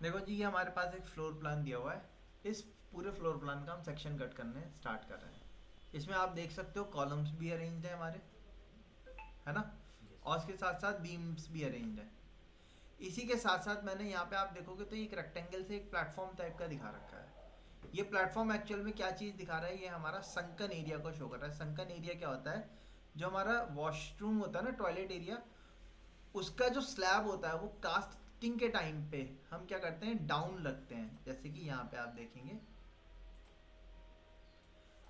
देखो जी, ये हमारे पास एक फ्लोर प्लान दिया हुआ है। इस पूरे फ्लोर प्लान का हम सेक्शन कट करने स्टार्ट कर रहे हैं। इसमें आप देख सकते हो कॉलम्स भी अरेंज्ड है हमारे, है ना। यस। और इसके साथ साथ बीम्स भी अरेंज्ड है। इसी के साथ साथ मैंने यहाँ पे आप देखोगे तो एक रेक्टेंगल से एक प्लेटफॉर्म टाइप का दिखा रखा है। ये प्लेटफॉर्म एक्चुअल में क्या चीज़ दिखा रहा है, ये हमारा संकन एरिया को शो कर रहा है। संकन एरिया क्या होता है, जो हमारा वॉशरूम होता है ना, टॉयलेट एरिया, उसका जो स्लैब होता है वो कास्टिंग के टाइम पे हम क्या करते हैं, डाउन रखते हैं। जैसे कि यहाँ पे आप देखेंगे,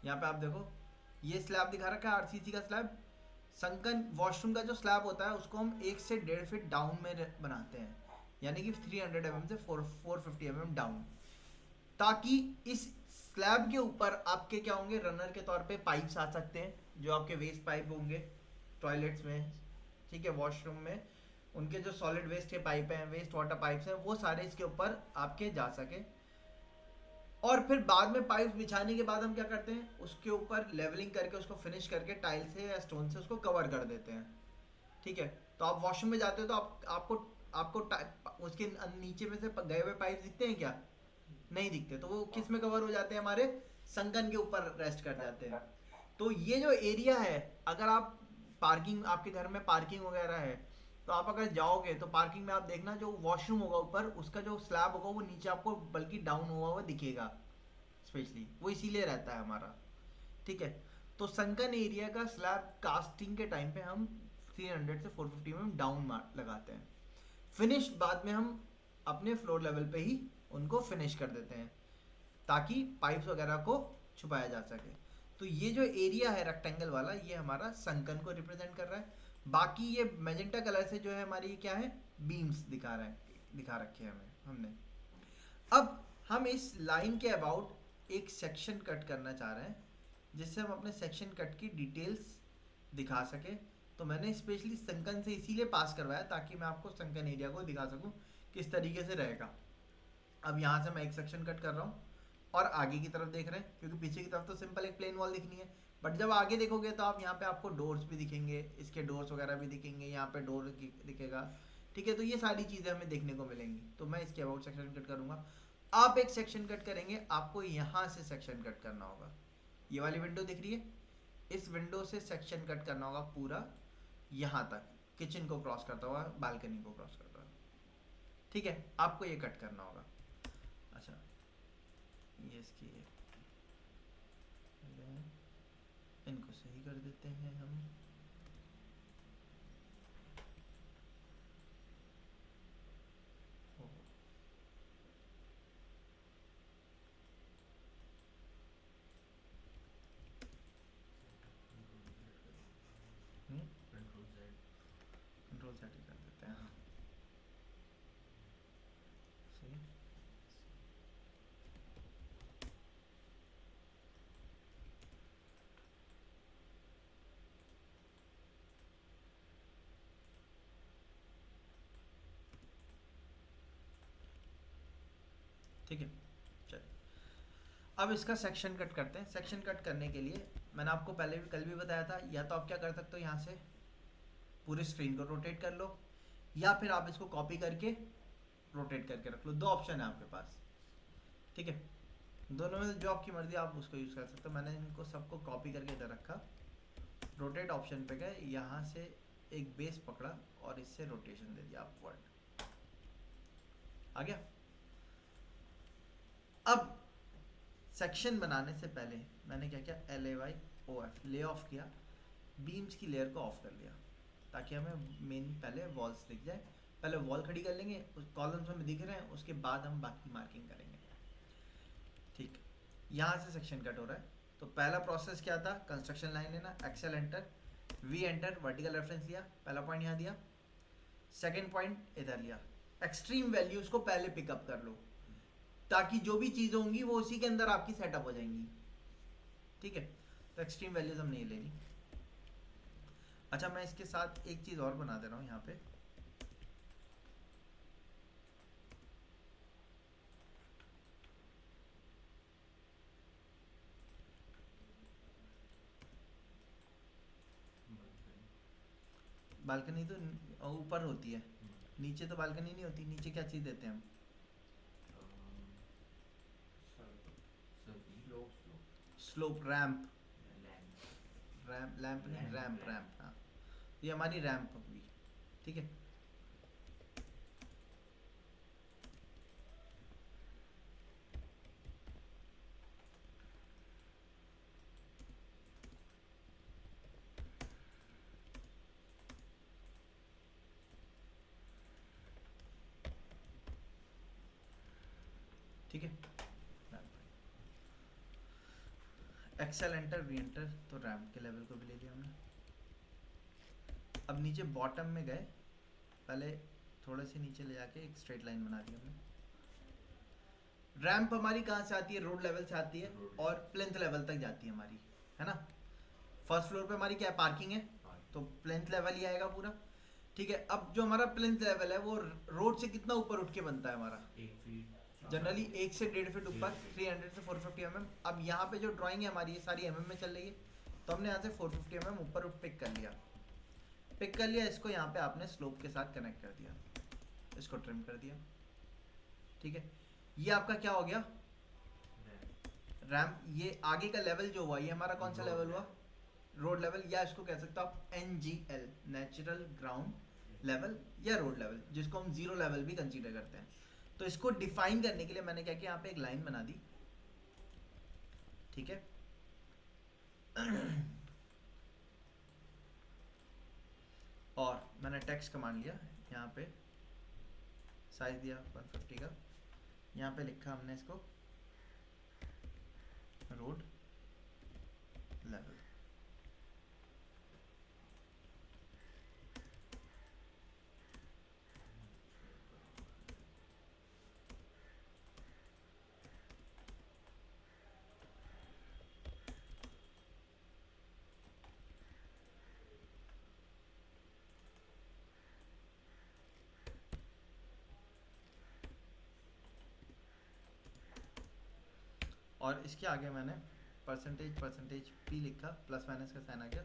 यहाँ पे आप देखो, ये स्लैब दिखा रखा है आरसीसी का स्लैब। संकन वॉशरूम का जो स्लैब होता है उसको हम 1 से 1.5 फीट डाउन में बनाते हैं, यानी कि 300 mm से 450 mm डाउन, ताकि इस स्लैब के ऊपर आपके क्या होंगे, रनर के तौर पे पाइप्स आ सकते हैं, जो आपके वेस्ट पाइप होंगे टॉयलेट्स में, ठीक है, वॉशरूम में। उनके जो सॉलिड वेस्ट के पाइप हैं, वेस्ट वाटर पाइप्स हैं, वो सारे इसके ऊपर आपके जा सके। और फिर बाद में पाइप बिछाने के बाद हम क्या करते हैं, उसके ऊपर लेवलिंग करके उसको फिनिश करके टाइल से या स्टोन से उसको कवर कर देते हैं। ठीक है। तो आप वॉशरूम में जाते हो तो आपको आपको उसके नीचे में से गए हुए पाइप दिखते हैं क्या? नहीं दिखते। तो वो किस में कवर हो जाते हैं, हमारे संकन के ऊपर रेस्ट कर जाते हैं। तो ये जो एरिया है, अगर आप पार्किंग, आपके घर में पार्किंग वगैरह है, तो आप अगर जाओगे तो पार्किंग में आप देखना, जो वॉशरूम होगा ऊपर, उसका जो स्लैब होगा वो नीचे आपको बल्कि डाउन हुआ हुआ दिखेगा। स्पेशली वो इसीलिए रहता है हमारा। ठीक है। तो संकन एरिया का स्लैब कास्टिंग के टाइम पे हम 300 से 450 mm डाउन लगाते हैं। फिनिश बाद में हम अपने फ्लोर लेवल पे ही उनको फिनिश कर देते हैं, ताकि पाइप्स वगैरह को छुपाया जा सके। तो ये जो एरिया है रेक्टेंगल वाला, ये हमारा संकन को रिप्रेजेंट कर रहा है। बाकी ये मैजेंटा कलर से जो है हमारी क्या है, बीम्स दिखा रहा है, दिखा रखे हैं हमें हमने। अब हम इस लाइन के अबाउट एक सेक्शन कट करना चाह रहे हैं, जिससे हम अपने सेक्शन कट की डिटेल्स दिखा सके। तो मैंने स्पेशली संकन से इसीलिए पास करवाया, ताकि मैं आपको संकन एरिया को दिखा सकूं किस तरीके से रहेगा। अब यहाँ से मैं एक सेक्शन कट कर रहा हूँ और आगे की तरफ देख रहे हैं, क्योंकि पीछे की तरफ तो सिंपल एक प्लेन वॉल दिखनी है। बट जब आगे देखोगे तो आप यहाँ पे आपको डोर्स भी दिखेंगे, इसके डोर्स वगैरह भी दिखेंगे, यहाँ पे डोर दिखेगा। ठीक है। तो ये सारी चीज़ें हमें देखने को मिलेंगी। तो मैं इसके अबाउट सेक्शन कट करूँगा। आप एक सेक्शन कट करेंगे, आपको यहाँ से सेक्शन कट करना होगा। ये वाली विंडो दिख रही है, इस विंडो से सेक्शन कट करना होगा पूरा यहाँ तक, किचन को क्रॉस करता हुआ, बालकनी को क्रॉस करता हुआ। ठीक है, आपको ये कट करना होगा। अच्छा, ये इसकी इनको सही कर देते हैं हम। ओ, कंट्रोल जेड। कंट्रोल सेट ही कर देते हैं, हाँ। सही। ठीक है, चलिए। अब इसका सेक्शन कट करते हैं। सेक्शन कट करने के लिए मैंने आपको पहले भी, कल भी बताया था, या तो आप क्या कर सकते हो, यहाँ से पूरे स्क्रीन को रोटेट कर लो, या फिर आप इसको कॉपी करके रोटेट करके रख लो। दो ऑप्शन है आपके पास। ठीक है। दोनों में से जो आपकी मर्जी आप उसको यूज़ कर सकते हो। मैंने इनको सबको कॉपी करके इधर रखा, रोटेट ऑप्शन पे गए, यहाँ से एक बेस पकड़ा और इससे रोटेशन दे दिया अपवर्ड। आ गया। अब सेक्शन बनाने से पहले मैंने क्या किया, LAYOF ले ऑफ किया, बीम्स की लेयर को ऑफ कर लिया, ताकि हमें मेन पहले वॉल्स दिख जाए। पहले वॉल खड़ी कर लेंगे, उस कॉलम्स हमें दिख रहे हैं, उसके बाद हम बाकी मार्किंग करेंगे। ठीक। यहाँ से सेक्शन कट हो रहा है। तो पहला प्रोसेस क्या था, कंस्ट्रक्शन लाइन लेना, XL enter, V enter, vertical reference लिया, पहला पॉइंट यहाँ दिया, सेकेंड पॉइंट इधर लिया। एक्सट्रीम वैल्यूज को पहले पिकअप कर लो, ताकि जो भी चीज़ होंगी वो उसी के अंदर आपकी सेटअप हो जाएंगी। ठीक है। तो एक्सट्रीम वैल्यूज हम नहीं लेनी। अच्छा, मैं इसके साथ एक चीज़ और बना दे रहा हूँ यहाँ पे। बालकनी तो ऊपर होती है, नीचे तो बालकनी नहीं होती। नीचे क्या चीज़ देते हैं हम, slope ramp, lamp ramp lamp नहीं, रैंप रैम्प रैंप रैम्प, हाँ ये हमारी रैम्प होगी, ठीक है। ठीक है, एक्सेल एंटर वी एंटर, तो रैम्प के लेवल को भी ले लिया हमने। अब नीचे बॉटम में गए, पहले थोड़े से नीचे ले जाके एक स्ट्रेट लाइन बना दी हमने। रैम्प हमारी कहाँ से आती है, रोड लेवल से आती है और प्लेंथ लेवल तक जाती है हमारी, है ना। फर्स्ट फ्लोर पे हमारी क्या है, पार्किंग है, तो प्लेंथ लेवल ही आएगा पूरा, ठीक है। अब जो हमारा प्लेंथ लेवल है वो रोड से कितना ऊपर उठ के बनता है हमारा, 1 फीट जनरली 1 से 1.5 फीट ऊपर, 300 से 450 mm। अब यहाँ पे जो ड्राइंग है हमारी ये सारी mm में चल रही है, तो हमने यहाँ से 450 mm ऊपर पिक कर लिया, पिक कर लिया। इसको यहाँ पे आपने स्लोप के साथ कनेक्ट कर दिया, इसको ट्रिम कर दिया, ठीक है। ये आपका क्या हो गया, रैम्प। ये आगे का लेवल जो हुआ ये हमारा कौन सा लेवल हुआ, रोड लेवल, या इसको कह सकते हो आप NGL, नेचुरल ग्राउंड लेवल या रोड लेवल, जिसको हम जीरो लेवल भी कंसीडर करते हैं। तो इसको डिफाइन करने के लिए मैंने क्या किया, यहाँ पे एक लाइन बना दी, ठीक है। और मैंने टेक्स्ट कमांड लिया, यहाँ पे साइज दिया 150 का, यहाँ पे लिखा हमने इसको रोड लेवल, और इसके आगे मैंने परसेंटेज p लिखा, प्लस माइनस का साइन आ गया,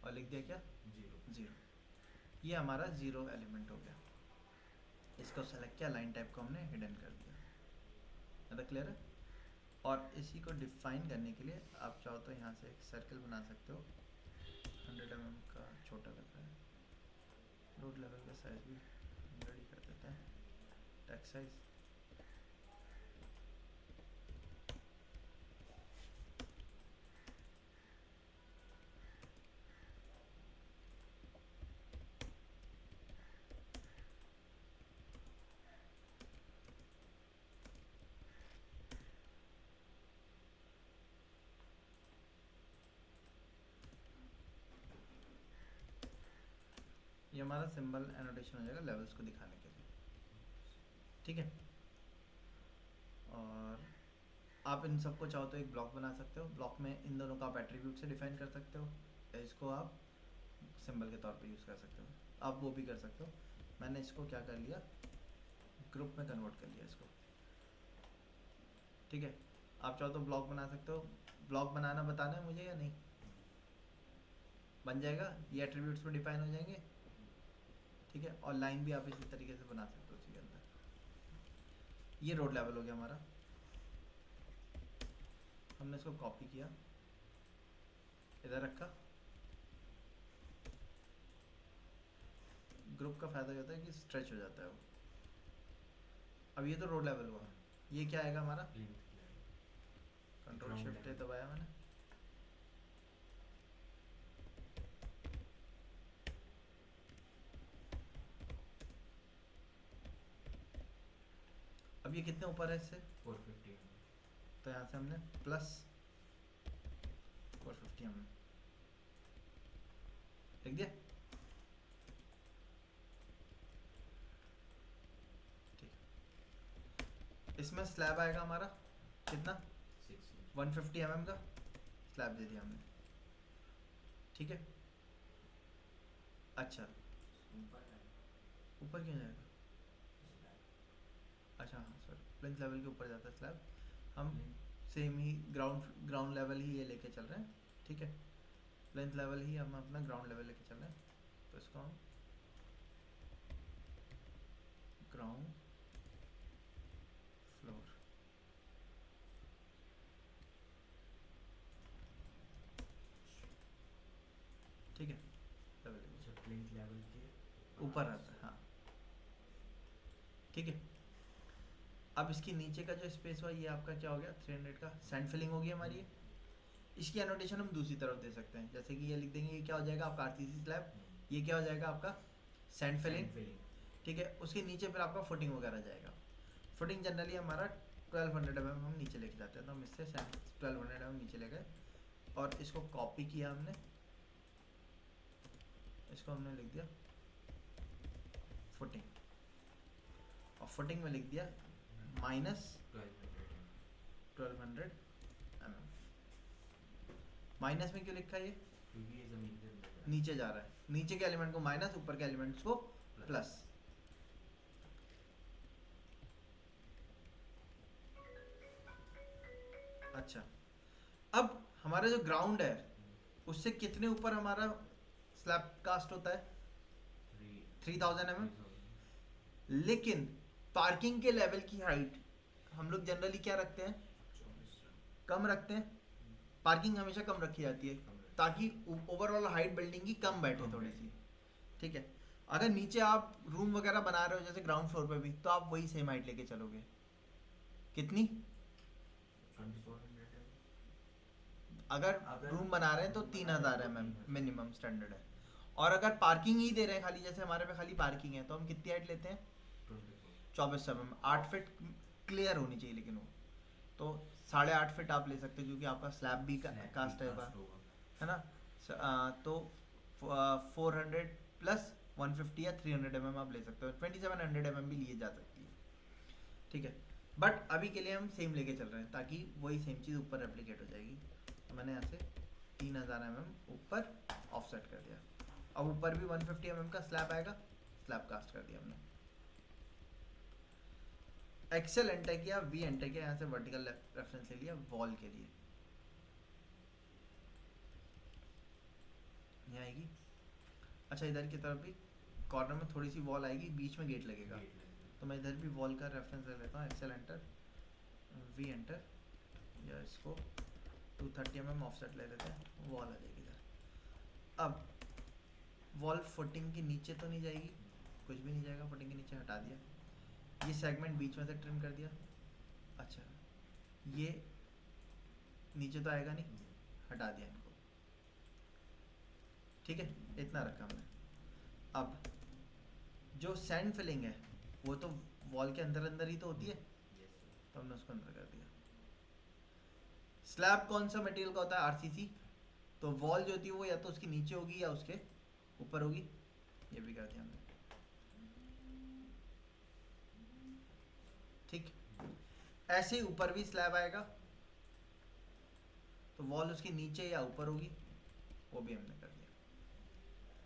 और लिख दिया क्या, 0। ये हमारा 0 एलिमेंट हो गया। इसको सेलेक्ट किया, लाइन टाइप को हमने हिडन कर दिया, ज़्यादा क्लियर है। और इसी को डिफाइन करने के लिए आप चाहो तो यहाँ से एक सर्कल बना सकते हो, 100 mm का छोटा लग रहा है, रोड लेवल का साइज भी 100 ही कर देता है, टेक्स्ट साइज। ये हमारा सिंबल एनोटेशन हो जाएगा लेवल्स को दिखाने के लिए, ठीक है। और आप इन सबको चाहो तो एक ब्लॉक बना सकते हो, ब्लॉक में इन दोनों का आप एट्रीब्यूट से डिफाइन कर सकते हो, इसको आप सिंबल के तौर पे यूज़ कर सकते हो, आप वो भी कर सकते हो। मैंने इसको क्या कर लिया, ग्रुप में कन्वर्ट कर लिया इसको, ठीक है। आप चाहो तो ब्लॉक बना सकते हो, ब्लॉक बनाना बताना है मुझे या नहीं, बन जाएगा, ये एट्रीब्यूट्स में डिफाइन हो जाएंगे, ठीक है। और लाइन भी आप इसी तरीके से बना सकते हो उसी के अंदर। ये रोड लेवल हो गया हमारा, हमने इसको कॉपी किया, इधर रखा। ग्रुप का फ़ायदा ये होता है कि स्ट्रेच हो जाता है वो। अब ये तो रोड लेवल हुआ, ये क्या आएगा हमारा, कंट्रोल शिफ्ट दबाया मैंने, अब ये कितने ऊपर है इससे, 450 तो यहाँ से हमने प्लस 450 हमने लिख दिया, ठीक। इसमें स्लैब आएगा हमारा कितना, 150 mm का स्लैब दे दिया हमने, ठीक है। अच्छा ऊपर क्यों जाएगा, अच्छा हाँ सॉरी, प्लेंथ लेवल के ऊपर जाता है स्लैब, हम सेम ही ग्राउंड लेवल ही ये लेके चल रहे हैं, ठीक है। प्लेंथ लेवल ही हम अपना ग्राउंड लेवल लेके चल रहे हैं, तो इसको हम ग्राउंड फ्लोर, प्लिंथ लेवल के ऊपर रहता है, हाँ ठीक है। अब इसके नीचे का जो स्पेस हुआ ये आपका क्या हो गया, 300 का सैंड फिलिंग होगी हमारी ये। इसकी एनोटेशन हम दूसरी तरफ दे सकते हैं, जैसे कि ये लिख देंगे, ये क्या हो जाएगा आपका आरसीसी स्लैब, ये क्या हो जाएगा आपका सैंड फिलिंग, ठीक है। उसके नीचे फिर आपका फुटिंग वगैरह जाएगा। फुटिंग जनरली हमारा 1200 mm हम नीचे लेके जाते हैं, तो हम इससे 1200 mm नीचे ले गए और इसको कॉपी किया हमने, इसको हमने लिख दिया फुटिंग, और फुटिंग में लिख दिया -1200 mm। माइनस में क्यों लिखा है ये, क्योंकि ये जमीन के अंदर है। नीचे जा रहा है, नीचे के एलिमेंट को माइनस, ऊपर के एलिमेंट्स को प्लस। अच्छा, अब हमारा जो ग्राउंड है उससे कितने ऊपर हमारा स्लैब कास्ट होता है, 3000 mm। लेकिन पार्किंग के लेवल की हाइट हम लोग जनरली क्या रखते हैं, कम रखते हैं। पार्किंग हमेशा कम रखी जाती है ताकि ओवरऑल हाइट बिल्डिंग की कम बैठे थोड़ी सी, ठीक है। अगर नीचे आप रूम वगैरह बना रहे हो जैसे ग्राउंड फ्लोर पे भी, तो आप वही सेम हाइट लेके चलोगे। कितनी, 2400 अगर रूम बना रहे हैं तो 3000 mm मिनिमम स्टैंडर्ड है। और अगर पार्किंग ही दे रहे हैं खाली, जैसे हमारे पे खाली पार्किंग है, तो हम कितनी हाइट लेते हैं, 24 mm, 8 फीट क्लियर होनी चाहिए। लेकिन वो तो 8.5 फीट आप ले सकते हो, क्योंकि आपका स्लैब भी कास्ट है ना। तो 400 प्लस 150 या 300 mm आप ले सकते हो, 2700 mm भी लिए जा सकती है, ठीक है। बट अभी के लिए हम सेम लेके चल रहे हैं ताकि वही सेम चीज़ ऊपर रेप्लिकेट हो जाएगी। तो मैंने यहाँ से 3000 mm ऊपर ऑफसेट कर दिया। अब ऊपर भी 150 mm का स्लैब आएगा, स्लैब कास्ट कर दिया हमने। एक्सेल एंटर किया, वी एंटर किया, यहाँ से वर्टिकल रेफरेंस ले लिया वॉल के लिए, यहाँ आएगी। अच्छा, इधर की तरफ भी कॉर्नर में थोड़ी सी वॉल आएगी, बीच में गेट लगेगा, तो मैं इधर भी वॉल का रेफरेंस ले लेता हूँ। एक्सेल एंटर, वी एंटर, या इसको 230 mm ऑफसेट ले लेते हैं, वॉल आ जाएगी इधर। अब वॉल फुटिंग के नीचे तो नहीं जाएगी, कुछ भी नहीं जाएगा, फुटिंग के नीचे हटा दिया। ये सेगमेंट बीच में से ट्रिम कर दिया। अच्छा, ये नीचे तो आएगा नहीं, हटा दिया इनको, ठीक है, इतना रखा हमने। अब जो सैंड फिलिंग है वो तो वॉल के अंदर अंदर ही तो होती है, तो हमने उसको अंदर कर दिया। स्लैब कौन सा मटेरियल का होता है, आरसीसी, तो वॉल जो होती है वो या तो उसके नीचे होगी या उसके ऊपर होगी, ये भी कर दिया हमने, ठीक। ऐसे ही ऊपर भी स्लैब आएगा, तो वॉल उसके नीचे या ऊपर होगी, वो भी हमने कर दिया।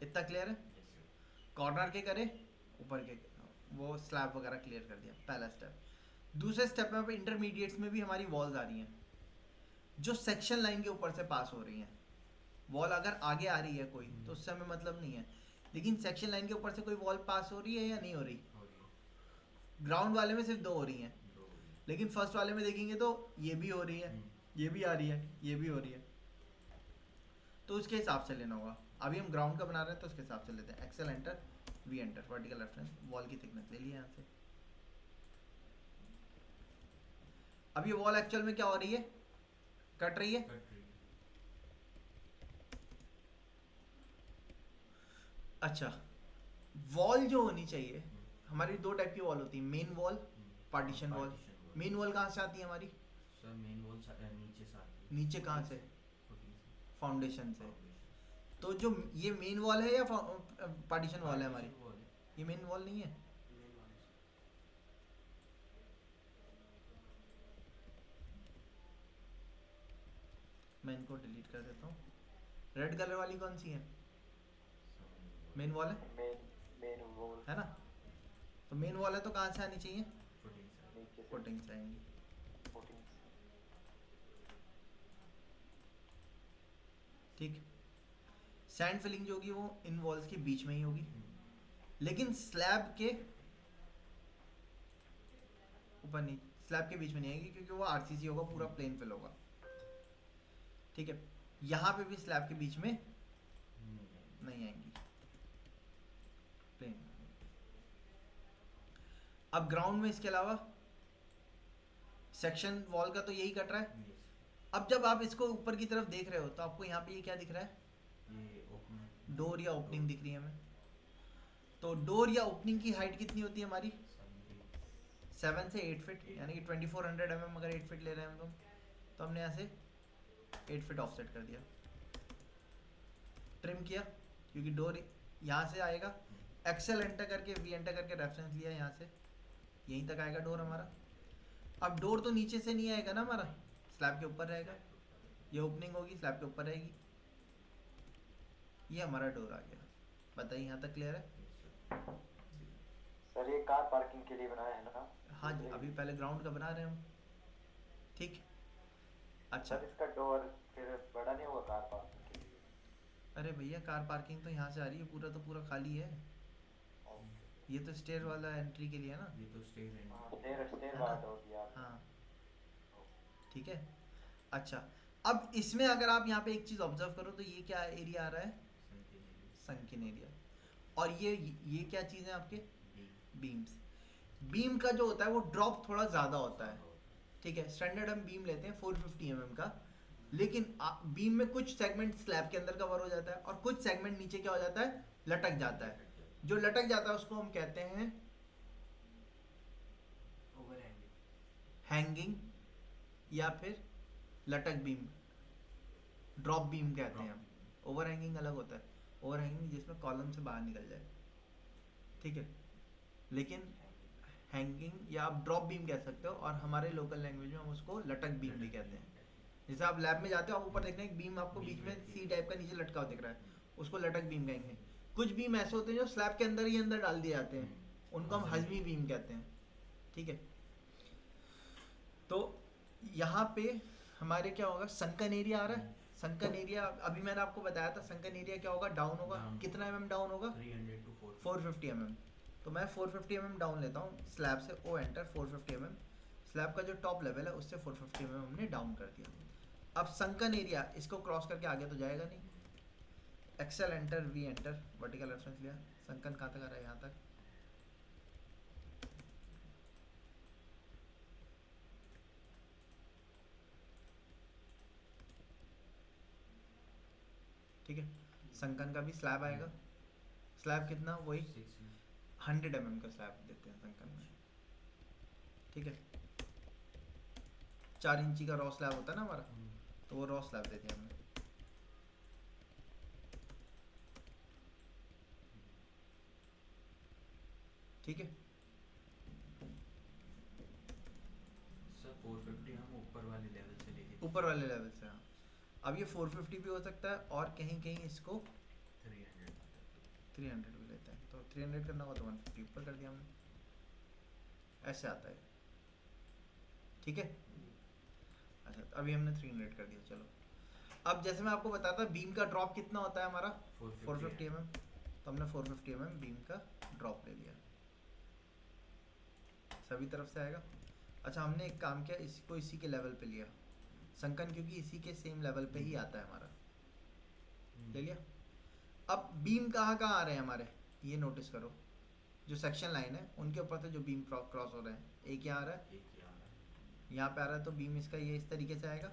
इतना क्लियर है। कॉर्नर के करे, ऊपर के, वो स्लैब वगैरह क्लियर कर दिया, पहला स्टेप। दूसरे स्टेप में अब इंटरमीडिएट्स में भी हमारी वॉल्स आ रही हैं जो सेक्शन लाइन के ऊपर से पास हो रही हैं। वॉल अगर आगे आ रही है कोई तो उससे हमें मतलब नहीं है, लेकिन सेक्शन लाइन के ऊपर से कोई वॉल पास हो रही है या नहीं हो रही। ग्राउंड वाले में सिर्फ 2 हो रही हैं, लेकिन फर्स्ट वाले में देखेंगे तो ये भी हो रही है, ये भी आ रही है, ये भी हो रही है, तो उसके हिसाब से लेना होगा। अभी हम ग्राउंड का बना रहे हैं तो उसके हिसाब से लेते हैं। XL enter, V enter, vertical reference, wall की थिकनेस ले लिया यहाँ से। अब ये वॉल एक्चुअल में क्या हो रही है, कट रही है। अच्छा, वॉल जो होनी चाहिए, हमारी 2 टाइप की वॉल होती है, main wall, partition wall. Main wall कहाँ से आती है हमारी, सर मेन वॉल नीचे से आती है। नीचे कहाँ से, फाउंडेशन से। तो जो ये मेन वॉल है या पार्टीशन वॉल है हमारी, ये मेन वॉल नहीं है। मैं इनको डिलीट कर देता हूँ। रेड कलर वाली कौन सी है, मेन वॉल है, मेन वॉल है ना। तो मेन वॉल है तो कहाँ से आनी चाहिए, नीचे से, फुटिंग से आएंगी, footing से। ठीक। सैंड फिलिंग जो होगी वो इन वॉल्स के बीच में ही होगी, लेकिन स्लैब के ऊपर नहीं, स्लैब के बीच में नहीं आएगी, क्योंकि वो आरसीसी होगा, पूरा प्लेन फिल होगा, ठीक है। यहाँ पे भी स्लैब के बीच में नहीं आएंगी, अब ग्राउंड में इसके अलावा सेक्शन वॉल का तो यही कट रहा है। Yes. अब जब आप इसको ऊपर की तरफ देख रहे हो तो आपको यहाँ पे ये क्या दिख रहा है, ये ओपनिंग डोर या ओपनिंग दिख रही है हमें। तो डोर या ओपनिंग की हाइट कितनी होती है हमारी, 7 से 8 फीट, यानी कि 2400 mm अगर 8 फीट ले रहे हैं हम तो हमने यहाँ से 8 फीट ऑफसेट कर दिया, ट्रिम किया, क्योंकि डोर यहाँ से आएगा, एक्सेल एंटर करके वी एंटर करके रेफरेंस लिया, यहाँ से यहीं तक आएगा डोर हमारा। अब डोर तो नीचे से नहीं आएगा ना हमारा, स्लैब के ऊपर रहेगा, ये ओपनिंग होगी स्लैब के ऊपर रहेगी, ये हमारा डोर आ गया। बताइए यहाँ तक क्लियर है? सर ये कार पार्किंग के लिए बनाया है ना? हाँ जी, अभी पहले ग्राउंड का बना रहे हैं हम, ठीक। अच्छा, सर इसका डोर फिर बड़ा नहीं होगा कार पार्किंग के लिए? अरे भैया कार पार्किंग तो यहाँ से आ रही है, पूरा तो पूरा खाली है, ये तो स्टेयर वाला एंट्री के लिए है ना। ये तो स्टेज है। हाँ स्टेयर है बात ना? होगी आप। हाँ ठीक है। अच्छा, अब इसमें अगर आप यहाँ पे एक चीज़ ऑब्जर्व करो तो ये क्या एरिया आ रहा है, संकीर्ण एरिया, और ये क्या चीज़ है आपके, बीम्स। बीम का जो होता है वो ड्रॉप थोड़ा ज़्यादा होता है, ठीक है। स्टैंडर्ड हम बीम लेते हैं 450 mm का, लेकिन बीम में कुछ सेगमेंट स्लैब के अंदर कवर हो जाता है और कुछ सेगमेंट नीचे क्या हो जाता है, लटक जाता है। जो लटक जाता है उसको हम कहते हैं हैंगिंग या फिर लटक बीम, ड्रॉप बीम कहते हैं हम। ओवर हैंगिंग अलग होता है, ओवर हैंगिंग जिसमें कॉलम से बाहर निकल जाए, ठीक है। लेकिन हैंगिंग या आप ड्रॉप बीम कह सकते हो, और हमारे लोकल लैंग्वेज में हम उसको लटक बीम भी कहते हैं। जैसे आप लैब में जाते हो, आप ऊपर देख रहे हैं बीम आपको बीच में सी टाइप का नीचे लटका हुआ दिख रहा है, उसको लटक बीम कहेंगे। कुछ बीम ऐसे होते हैं जो स्लैब के अंदर ही अंदर डाल दिए जाते हैं, उनको हम हजमी बीम कहते हैं, ठीक है। तो यहाँ पे हमारे क्या होगा, संकन एरिया आ रहा है। संकन एरिया अभी मैंने आपको बताया था, संकन एरिया क्या होगा, डाउन होगा। कितना mm डाउन होगा, 300 to 450 mm। तो मैं 450 mm डाउन लेता हूँ स्लैब से, ओ एंटर 450 mm, स्लैब का जो टॉप लेवल है उससे 450 mm हमने डाउन कर दिया। अब संकन एरिया इसको क्रॉस करके आगे तो जाएगा नहीं, Excel enter V enter, vertical reference लिया, संकन कहाँ तक आ रहा है, यहाँ तक। ठीक है, संकन का भी स्लैब आएगा। स्लैब कितना, वही 100 mm का स्लैब देते हैं संकन में, ठीक है। 4 इंची का रॉ स्लैब होता है ना हमारा, तो वो रॉ स्लैब देते हैं हमने, ठीक है। सर 450 हम ऊपर वाले लेवल से लेके ऊपर वाले लेवल से, हाँ। अब ये 450 भी हो सकता है, और कहीं कहीं इसको 300 भी लेते हैं, तो 300 करना होगा तो 150 ऊपर कर दिया हमने, ऐसे आता है, ठीक है। अच्छा, तो अभी हमने 300 कर दिया। चलो, अब जैसे मैं आपको बताता बीम का ड्रॉप कितना होता है हमारा, 450 mm, तो हमने 450 mm बीम का ड्रॉप ले लिया, सभी तरफ से आएगा। अच्छा, हमने एक काम किया, इसको इसी के लेवल पे लिया संकन, क्योंकि इसी के सेम लेवल पे ही आता है हमारा, ले लिया। अब बीम कहाँ कहाँ आ रहे हैं हमारे, ये नोटिस करो, जो सेक्शन लाइन है उनके ऊपर से जो बीम क्रॉस हो रहे हैं, एक यहाँ आ रहा है, यहाँ पे आ रहा है, तो बीम इसका ये इस तरीके से आएगा।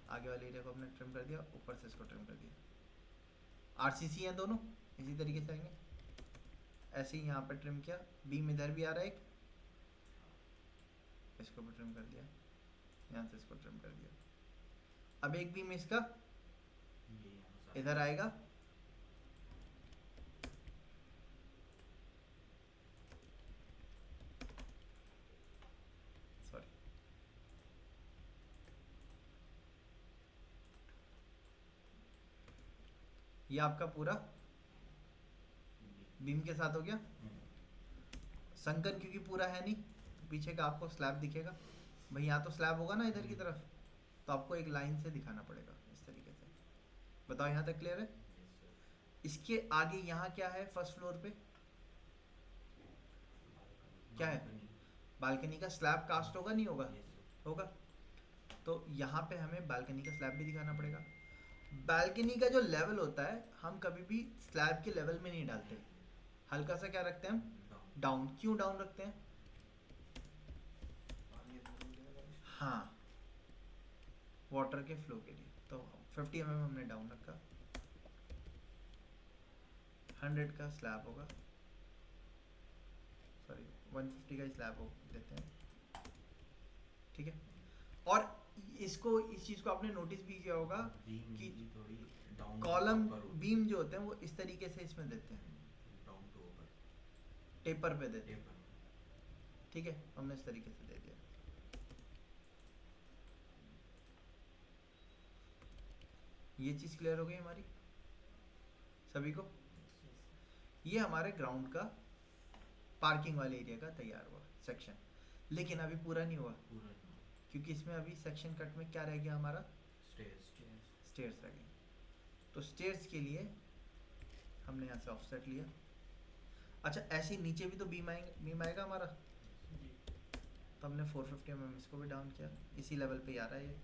आगे वाले एरिया को हमने ट्रिम कर दिया, ऊपर से इसको ट्रिम कर दिया। आरसीसी हैं दोनों, इसी तरीके से आएंगे, ऐसे ही यहाँ पे ट्रिम किया। बीम इधर भी आ रहा है एक, इसको भी ट्रिम कर दिया, यहाँ से इसको ट्रिम कर दिया। अब एक बीम इसका इधर आएगा, सॉरी, ये आपका पूरा बीम के साथ हो गया। संकन क्योंकि पूरा है नहीं, तो पीछे का आपको स्लैब दिखेगा। भाई यहाँ तो स्लैब होगा ना इधर की तरफ, तो आपको एक लाइन से दिखाना पड़ेगा इस तरीके से। बताओ यहाँ तक क्लियर है? इसके आगे यहाँ क्या है, फर्स्ट फ्लोर पे क्या है, बालकनी का स्लैब कास्ट होगा, नहीं होगा, होगा। तो यहाँ पे हमें बालकनी का स्लैब भी दिखाना पड़ेगा। बालकनी का जो लेवल होता है हम कभी भी स्लैब के लेवल में नहीं डालते, हल्का सा क्या रखते हैं हम, डाउन क्यों डाउन रखते हैं? पानी अंदर हो जाएगा बारिश। हाँ, वाटर के फ्लो के लिए। तो 50 हमने डाउन रखा, 100 का स्लैब होगा, सॉरी 150 का स्लैब हो देते हैं, ठीक है। और इसको, इस चीज़ को आपने नोटिस भी किया होगा बीम कि भी थोड़ी डाउन कॉलम बीम जो होते हैं वो इस तरीके से इसमें देते हैं, डाउन टू ऊपर टेपर पे देते हैं, टेपर। ठीक है। हमने इस तरीके से दे दिया। ये चीज़ क्लियर हो गई हमारी सभी को? ये हमारे ग्राउंड का पार्किंग वाले एरिया का तैयार हुआ सेक्शन, लेकिन अभी पूरा नहीं हुआ पूरा नहीं। क्योंकि इसमें अभी सेक्शन कट में क्या रह गया हमारा? स्टेयर्स। स्टेयर्स रह गए। तो स्टेयर्स के लिए हमने यहाँ से ऑफसेट लिया। अच्छा, ऐसे ही नीचे भी तो बीम आएगा हमारा, तो हमने 450 इसको भी डाउन किया, इसी लेवल पे ही आ रहा है ये।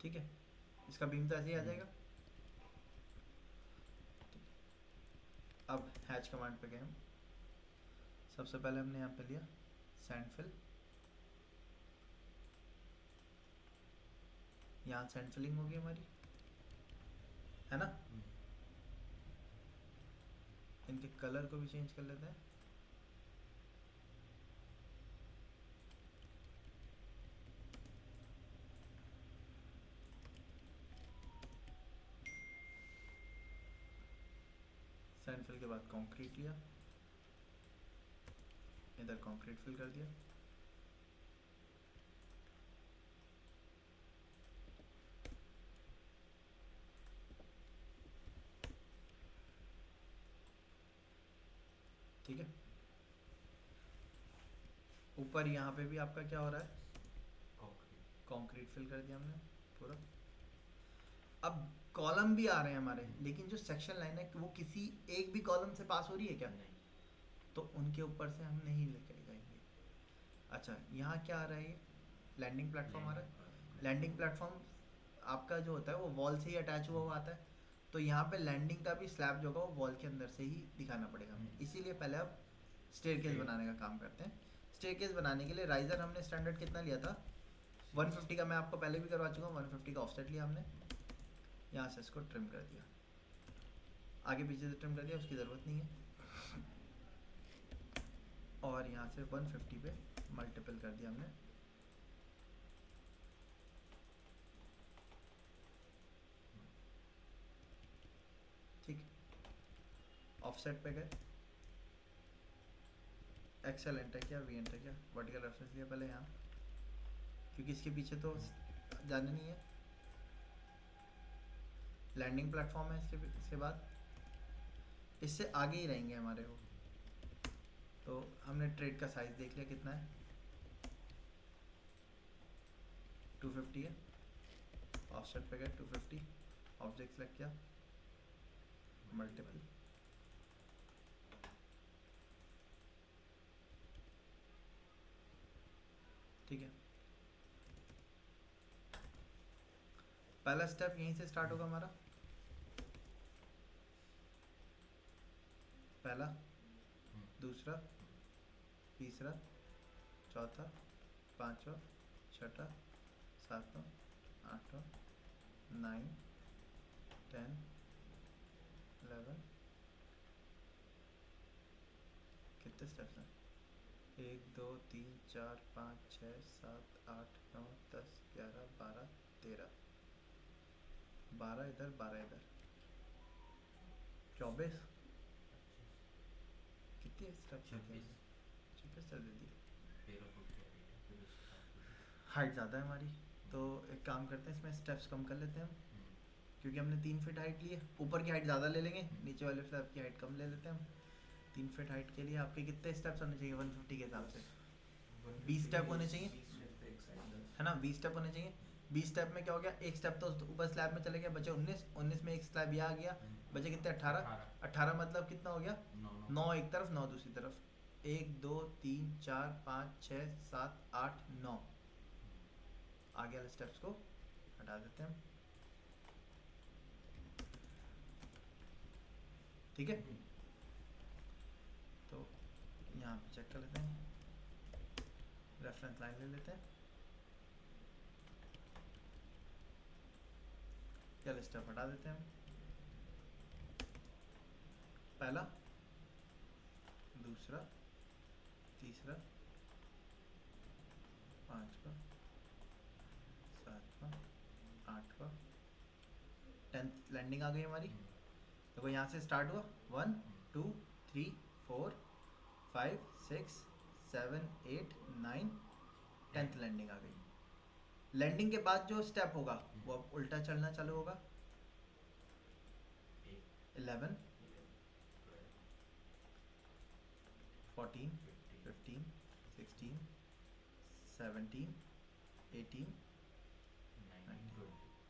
ठीक है, इसका बीम तो ऐसे ही आ जाएगा। अब हैच कमांड पे गए हम। सबसे पहले हमने यहाँ पे लिया सैंड फिल, यहाँ सैंड फिलिंग होगी हमारी, है ना। इनके कलर को भी चेंज कर लेते हैं। सैंड फिल के बाद कंक्रीट लिया, इधर कंक्रीट फिल कर दिया। ठीक है, ऊपर यहाँ पे भी आपका क्या हो रहा है? कंक्रीट फिल कर दिया हमने पूरा। अब कॉलम भी आ रहे हैं हमारे, लेकिन जो सेक्शन लाइन है वो किसी एक भी कॉलम से पास हो रही है क्या? नहीं। तो उनके ऊपर से हम नहीं लेके जाएंगे। अच्छा, यहाँ क्या आ रहा है? ये लैंडिंग प्लेटफॉर्म आ रहा है। लैंडिंग प्लेटफॉर्म आपका जो होता है वो वॉल से ही अटैच हुआ हुआ आता है, तो यहाँ पे लैंडिंग का भी स्लैब जो होगा वो वॉल के अंदर से ही दिखाना पड़ेगा हमें। इसीलिए पहले अब स्टेयरकेस बनाने का काम करते हैं। स्टेयरकेस बनाने के लिए राइजर हमने स्टैंडर्ड कितना लिया था? 150 का मैं आपको पहले भी करवा चुका हूँ। 150 का ऑफसेट लिया हमने, यहाँ से इसको ट्रिम कर दिया, आगे पीछे से ट्रिम कर दिया, उसकी ज़रूरत नहीं है। और यहाँ से 150 पे मल्टीपल कर दिया हमने। ठीक, ऑफसेट पे गए, एक्सेल एंटर किया, वी एंटर किया, वर्टिकल रेफरेंस लिया पहले यहाँ, क्योंकि इसके पीछे तो जाने नहीं है। लैंडिंग प्लेटफॉर्म है इसके बाद, इससे आगे ही रहेंगे हमारे वो। तो हमने ट्रेड का साइज देख लिया कितना है, 250 है। ऑफसेट पे गए 250, ऑब्जेक्ट सेलेक्ट किया, मल्टीपल, ठीक है। पहला स्टेप यहीं से स्टार्ट होगा हमारा, पहला, दूसरा, तीसरा, चौथा, पांचवा, छठा, सातवां, आठवां, 9, 10, 11, कितने स्टेप्स हैं? 1 2 3 4 5 6 7 8 9 10 11 12 13, 12 इधर 12 इधर, 24, कितने स्टेप्स? 26 स्टेप दे दिए। हाइट ज़्यादा है हमारी, तो एक काम करते हैं इसमें स्टेप्स कम कर लेते हैं हम, क्योंकि हमने 3 फीट हाइट ली है। ऊपर की हाइट ज़्यादा ले लेंगे, नीचे वाले स्लैब की हाइट कम ले लेते हैं हम। 3 फीट हाइट के लिए आपके कितने स्टेप्स होने चाहिए 150 के हिसाब से? 20 स्टेप होने चाहिए, है ना। 20 स्टेप होने चाहिए। 20 स्टेप में क्या हो गया? एक स्टेप तो ऊपर स्लैब में चले गया, बचे 19, 19 में एक स्लैब यहाँ आ गया, बचे कितने? 18। 18 मतलब कितना हो गया? 9 एक तरफ, 9 दूसरी तरफ। 1 2 3 4 5 6 7 8 9 आगे वाले स्टेप्स को हटा देते हैं। ठीक है, तो यहाँ पे चेक कर लेते हैं, रेफरेंस लाइन ले लेते हैं। चलो स्टेप हटा देते हैं हम। पहला, दूसरा, तीसरा, पांचवा, सातवां, आठवां, 10th लैंडिंग आ गई हमारी। देखो यहाँ से स्टार्ट हुआ 1 2 3 4 5 6 7 8 9 10th लैंडिंग आ गई। लैंडिंग के बाद जो स्टेप होगा वो अब उल्टा चलना चालू होगा। 11 14 15 16 17 18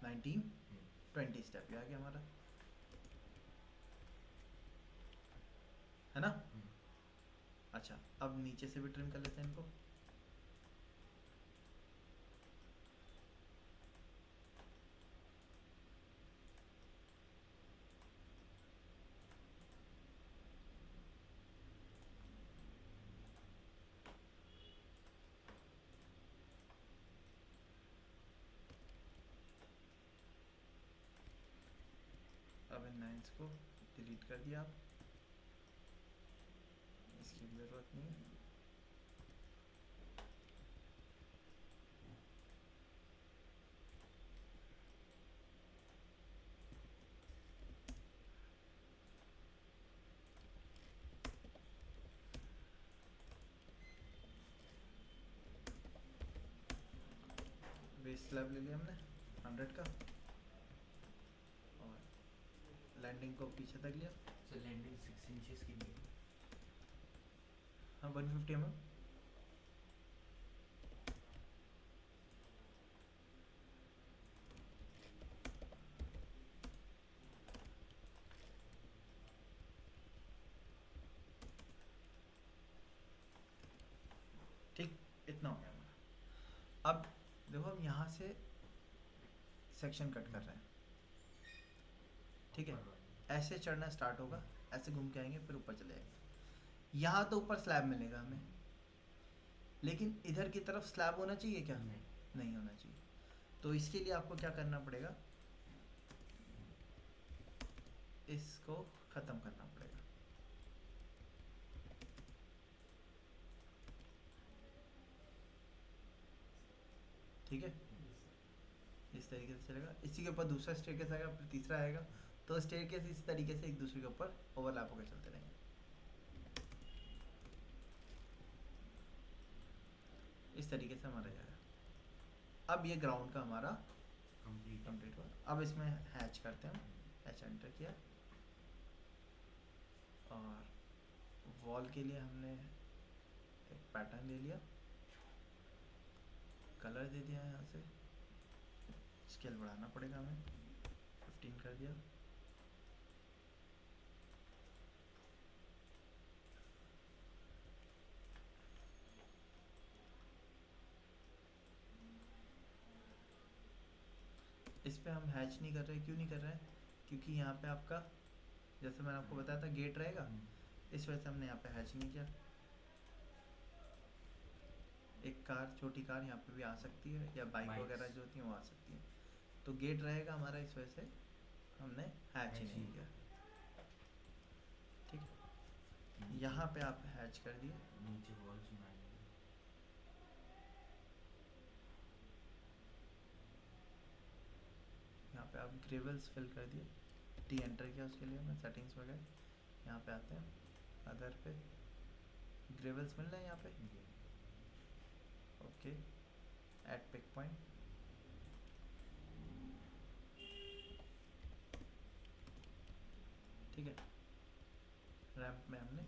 19 20 स्टेप ये आ गया हमारा, है ना। अच्छा, अब नीचे से भी ट्रिम कर लेते हैं इनको। अब इन लाइन्स को डिलीट कर दिया आप, इसकी भी ज़रूरत नहीं है। बेस स्लैब ले लिया हमने 100 का, और लैंडिंग को पीछे तक लिया। सर लैंडिंग 6 इंचेस की नहीं, हाँ 150 mm। ठीक, इतना हो गया हमारा। अब देखो हम यहाँ से सेक्शन कट कर रहे हैं, ठीक है। ऐसे चढ़ना स्टार्ट होगा, ऐसे घूम के आएंगे, फिर ऊपर चले जाएंगे। यहाँ तो ऊपर स्लैब मिलेगा हमें, लेकिन इधर की तरफ स्लैब होना चाहिए क्या? नहीं होना चाहिए। तो इसके लिए आपको क्या करना पड़ेगा, इसको ख़त्म करना पड़ेगा। ठीक है, इस तरीके से चलेगा। इसी के ऊपर दूसरा स्टेयरकेस आएगा, फिर तीसरा आएगा, तो स्टेयरकेस इस तरीके से एक दूसरे के ऊपर ओवरलैप होकर चलते रहेंगे। इस तरीके से हमारा जाएगा। अब ये ग्राउंड का हमारा कंप्लीट हुआ। अब इसमें हैच करते हैं, हैच एंटर किया, और वॉल के लिए हमने एक पैटर्न ले लिया, कलर दे दिया यहाँ से, स्केल बढ़ाना पड़ेगा हमें, 15 कर दिया। इस पे हम हैच नहीं कर रहे, क्यों नहीं कर रहे हैं? क्योंकि यहाँ पे आपका, जैसे मैंने आपको बताया था, गेट रहेगा, इस वजह से हमने यहाँ पे हैच नहीं किया। एक कार, छोटी कार यहाँ पे भी आ सकती है, या बाइक वगैरह जो होती हैं वो आ सकती हैं, तो गेट रहेगा हमारा, इस वजह से हमने हैच ही नहीं किया। ठीक है, यहाँ पे आप हैच कर दिए, नीचे वॉल्स बनाएंगे। यहाँ पे आप ग्रेवल्स फिल कर दिए, टी एंटर किया उसके लिए मैं, सेटिंग्स वगैरह। यहाँ पे आते हैं, अदर पे ग्रेवल्स मिल रहे हैं यहाँ पे, ओके, एट पिक पॉइंट, ठीक है। रैंप में हमने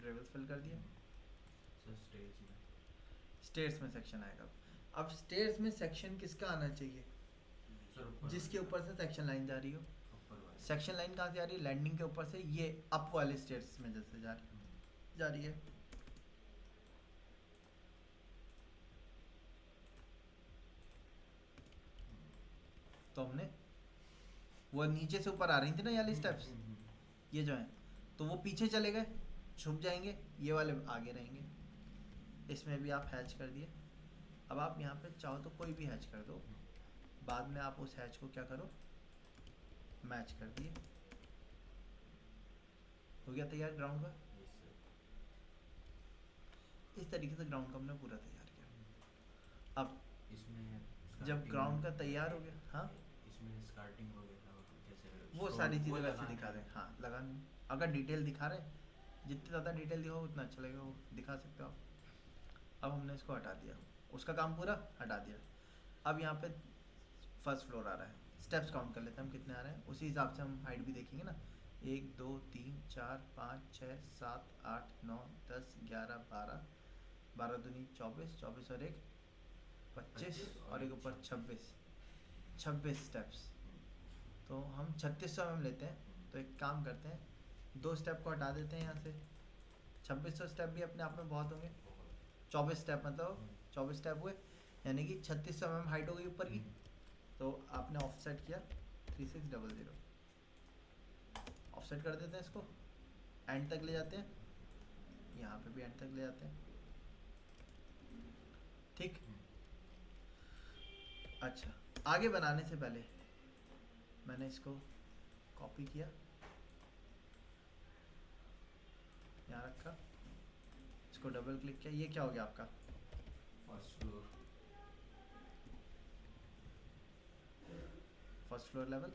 ग्रेवल्स फिल कर दिया। सर स्टेज में, स्टेयर्स में सेक्शन आएगा। अब स्टेयर्स में सेक्शन किसका आना चाहिए? सर ऊपर जिसके ऊपर से सेक्शन लाइन जा रही हो। ऊपर वाले। सेक्शन लाइन कहाँ से आ रही है? लैंडिंग के ऊपर से, ये अप वाले स्टेयर्स में जैसे जा रही है, जा रही है। तो हमने वो नीचे से ऊपर आ रही थी ना ये वाली स्टेप्स, ये जो है तो वो पीछे चले गए, छुप जाएंगे, ये वाले आगे रहेंगे। इसमें भी आप हैच कर दिए। अब आप यहाँ पे चाहो तो कोई भी हैच कर दो, बाद में आप उस हैच को क्या करो, मैच कर दिए। हो गया तैयार ग्राउंड का। इस तरीके से ग्राउंड का हमने पूरा तैयार किया। अब इसमें जब ग्राउंड का तैयार हो गया, हाँ इसमें स्कार्टिंग वगैरह जैसे वो stone, सारी वो चीज़ें वैसे लगाना दिखा है। दें। हाँ लगा नहीं, अगर डिटेल दिखा रहे, जितनी ज़्यादा डिटेल दिखाओ उतना अच्छा लगेगा, वो दिखा सकते हो आप। अब हमने इसको हटा दिया, उसका काम पूरा हटा दिया। अब यहाँ पे फर्स्ट फ्लोर आ रहा है, स्टेप्स काउंट कर लेते हैं हम कितने आ रहे हैं, उसी हिसाब से हम हाइट भी देखेंगे ना। 1 2 3 4 5 6 7 8 9 10 11 12, 12 दूनी 24, 24 और एक 25 और एक ऊपर 26, 26 स्टेप्स। तो हम 3600 mm लेते हैं। तो एक काम करते हैं, 2 स्टेप को हटा देते हैं यहाँ से। 2600 स्टेप भी अपने आप में बहुत होंगे। 24 स्टेप मतलब 24 स्टेप हुए, यानी कि 3600 mm हाइट हो गई ऊपर की। तो आपने ऑफसेट किया 3600, ऑफसेट कर देते हैं इसको, एंड तक ले जाते हैं, यहाँ पे भी एंड तक ले जाते हैं। ठीक। अच्छा, आगे बनाने से पहले मैंने इसको कॉपी किया, यहाँ रखा, इसको डबल क्लिक किया, ये क्या हो गया आपका first floor. First floor level.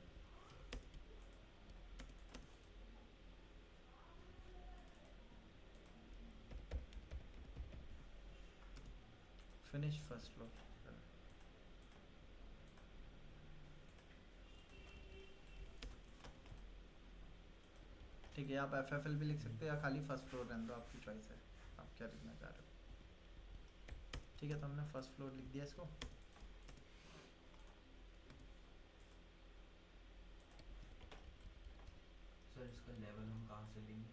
Finish first floor. ठीक है, आप FFL भी लिख सकते हो या खाली फर्स्ट फ्लोर रहने दो, आपकी चॉइस है, आप क्या लिखना चाह रहे हो। ठीक है, तो हमने फर्स्ट फ्लोर लिख दिया इसको। सर इसका लेवल हम कहाँ से लेंगे?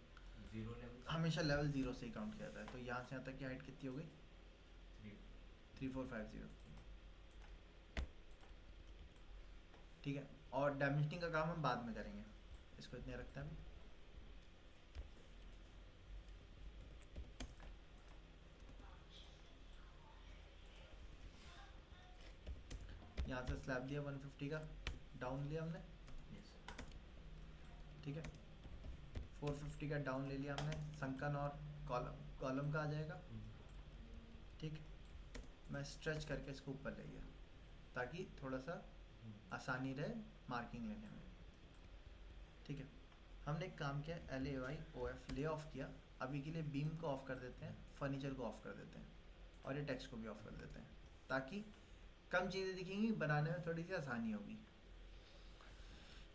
0 लेवल से? हमेशा लेवल 0 से ही काउंट किया जाता है। तो यहाँ से यहाँ तक की हाइट कितनी हो गई? 3450। ठीक है, और डायमेंशनिंग का काम हम बाद में करेंगे, इसको इतने रखते हैं अभी। यहाँ से स्लैब दिया 150 का, डाउन लिया हमने। Yes, sir. ठीक है, 450 का डाउन ले लिया हमने, संकन और कॉलम का आ जाएगा। ठीक, मैं स्ट्रेच करके इसको ऊपर ले गया ताकि थोड़ा सा आसानी रहे मार्किंग लेने में। ठीक है, हमने एक काम किया, LAYOF ले ऑफ किया। अभी के लिए बीम को ऑफ कर देते हैं, फर्नीचर को ऑफ कर देते हैं, और ये टेक्स्ट को भी ऑफ कर देते हैं, ताकि कम चीज़ें दिखेंगी, बनाने में थोड़ी सी आसानी होगी।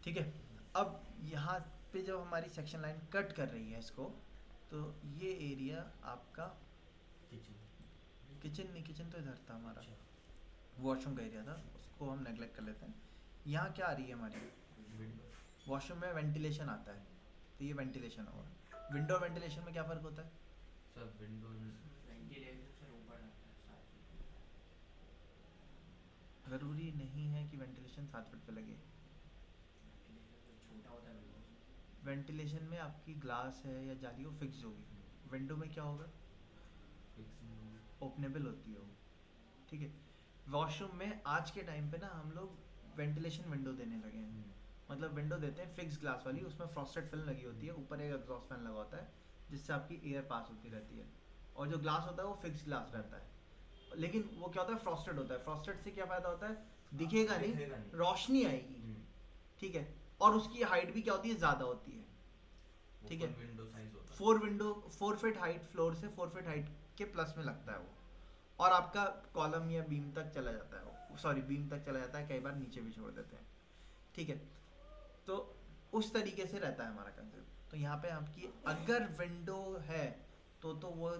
ठीक है, अब यहाँ पे जब हमारी सेक्शन लाइन कट कर रही है इसको, तो ये एरिया आपका किचन। किचन नहीं, किचन तो इधर था हमारा, अच्छा। वॉशरूम का एरिया था, उसको हम नेगलेक्ट कर लेते हैं। यहाँ क्या आ रही है हमारी, विंडो। वॉशरूम में वेंटिलेशन आता है, तो ये वेंटिलेशन होगा। विंडो वेंटिलेशन में क्या फ़र्क होता है? सर विंडो वेंटिलेशन से ऊपर आता है साथ में। ज़रूरी नहीं है कि वेंटिलेशन 7 फीट पे लगे। वेंटिलेशन तो छोटा होता है विंडो से। वेंटिलेशन में आपकी ग्लास है या जाली, वो फिक्स होगी। विंडो में क्या होगा, फिक्स। ओपनेबल होती है वो। ठीक है, वॉशरूम में आज के टाइम पे ना हम लोग वेंटिलेशन विंडो देने लगे हैं। मतलब विंडो देते हैं फिक्स ग्लास वाली, उसमें फ्रॉस्टेड फिल्म लगी होती है, ऊपर एक एग्जॉस्ट फैन लगा होता है जिससे आपकी एयर पास होती रहती है, और जो ग्लास होता है वो फिक्स ग्लास रहता है। लेकिन वो क्या होता है, फ्रॉस्टेड होता है। फ्रॉस्टेड से क्या फ़ायदा होता है, दिखेगा नहीं, रोशनी आएगी। ठीक है, और उसकी हाइट भी क्या होती है, ज़्यादा होती है। ठीक है, विंडो साइज होता है। 4 फीट हाइट, फ्लोर से 4 फीट हाइट के प्लस में लगता है वो, और आपका कॉलम या बीम तक चला जाता है वो, सॉरी बीम तक चला जाता है, कई बार नीचे भी छोड़ देते हैं। ठीक है, तो उस तरीके से रहता है हमारा कंसेप्ट। तो यहाँ पे आपकी अगर विंडो है तो वो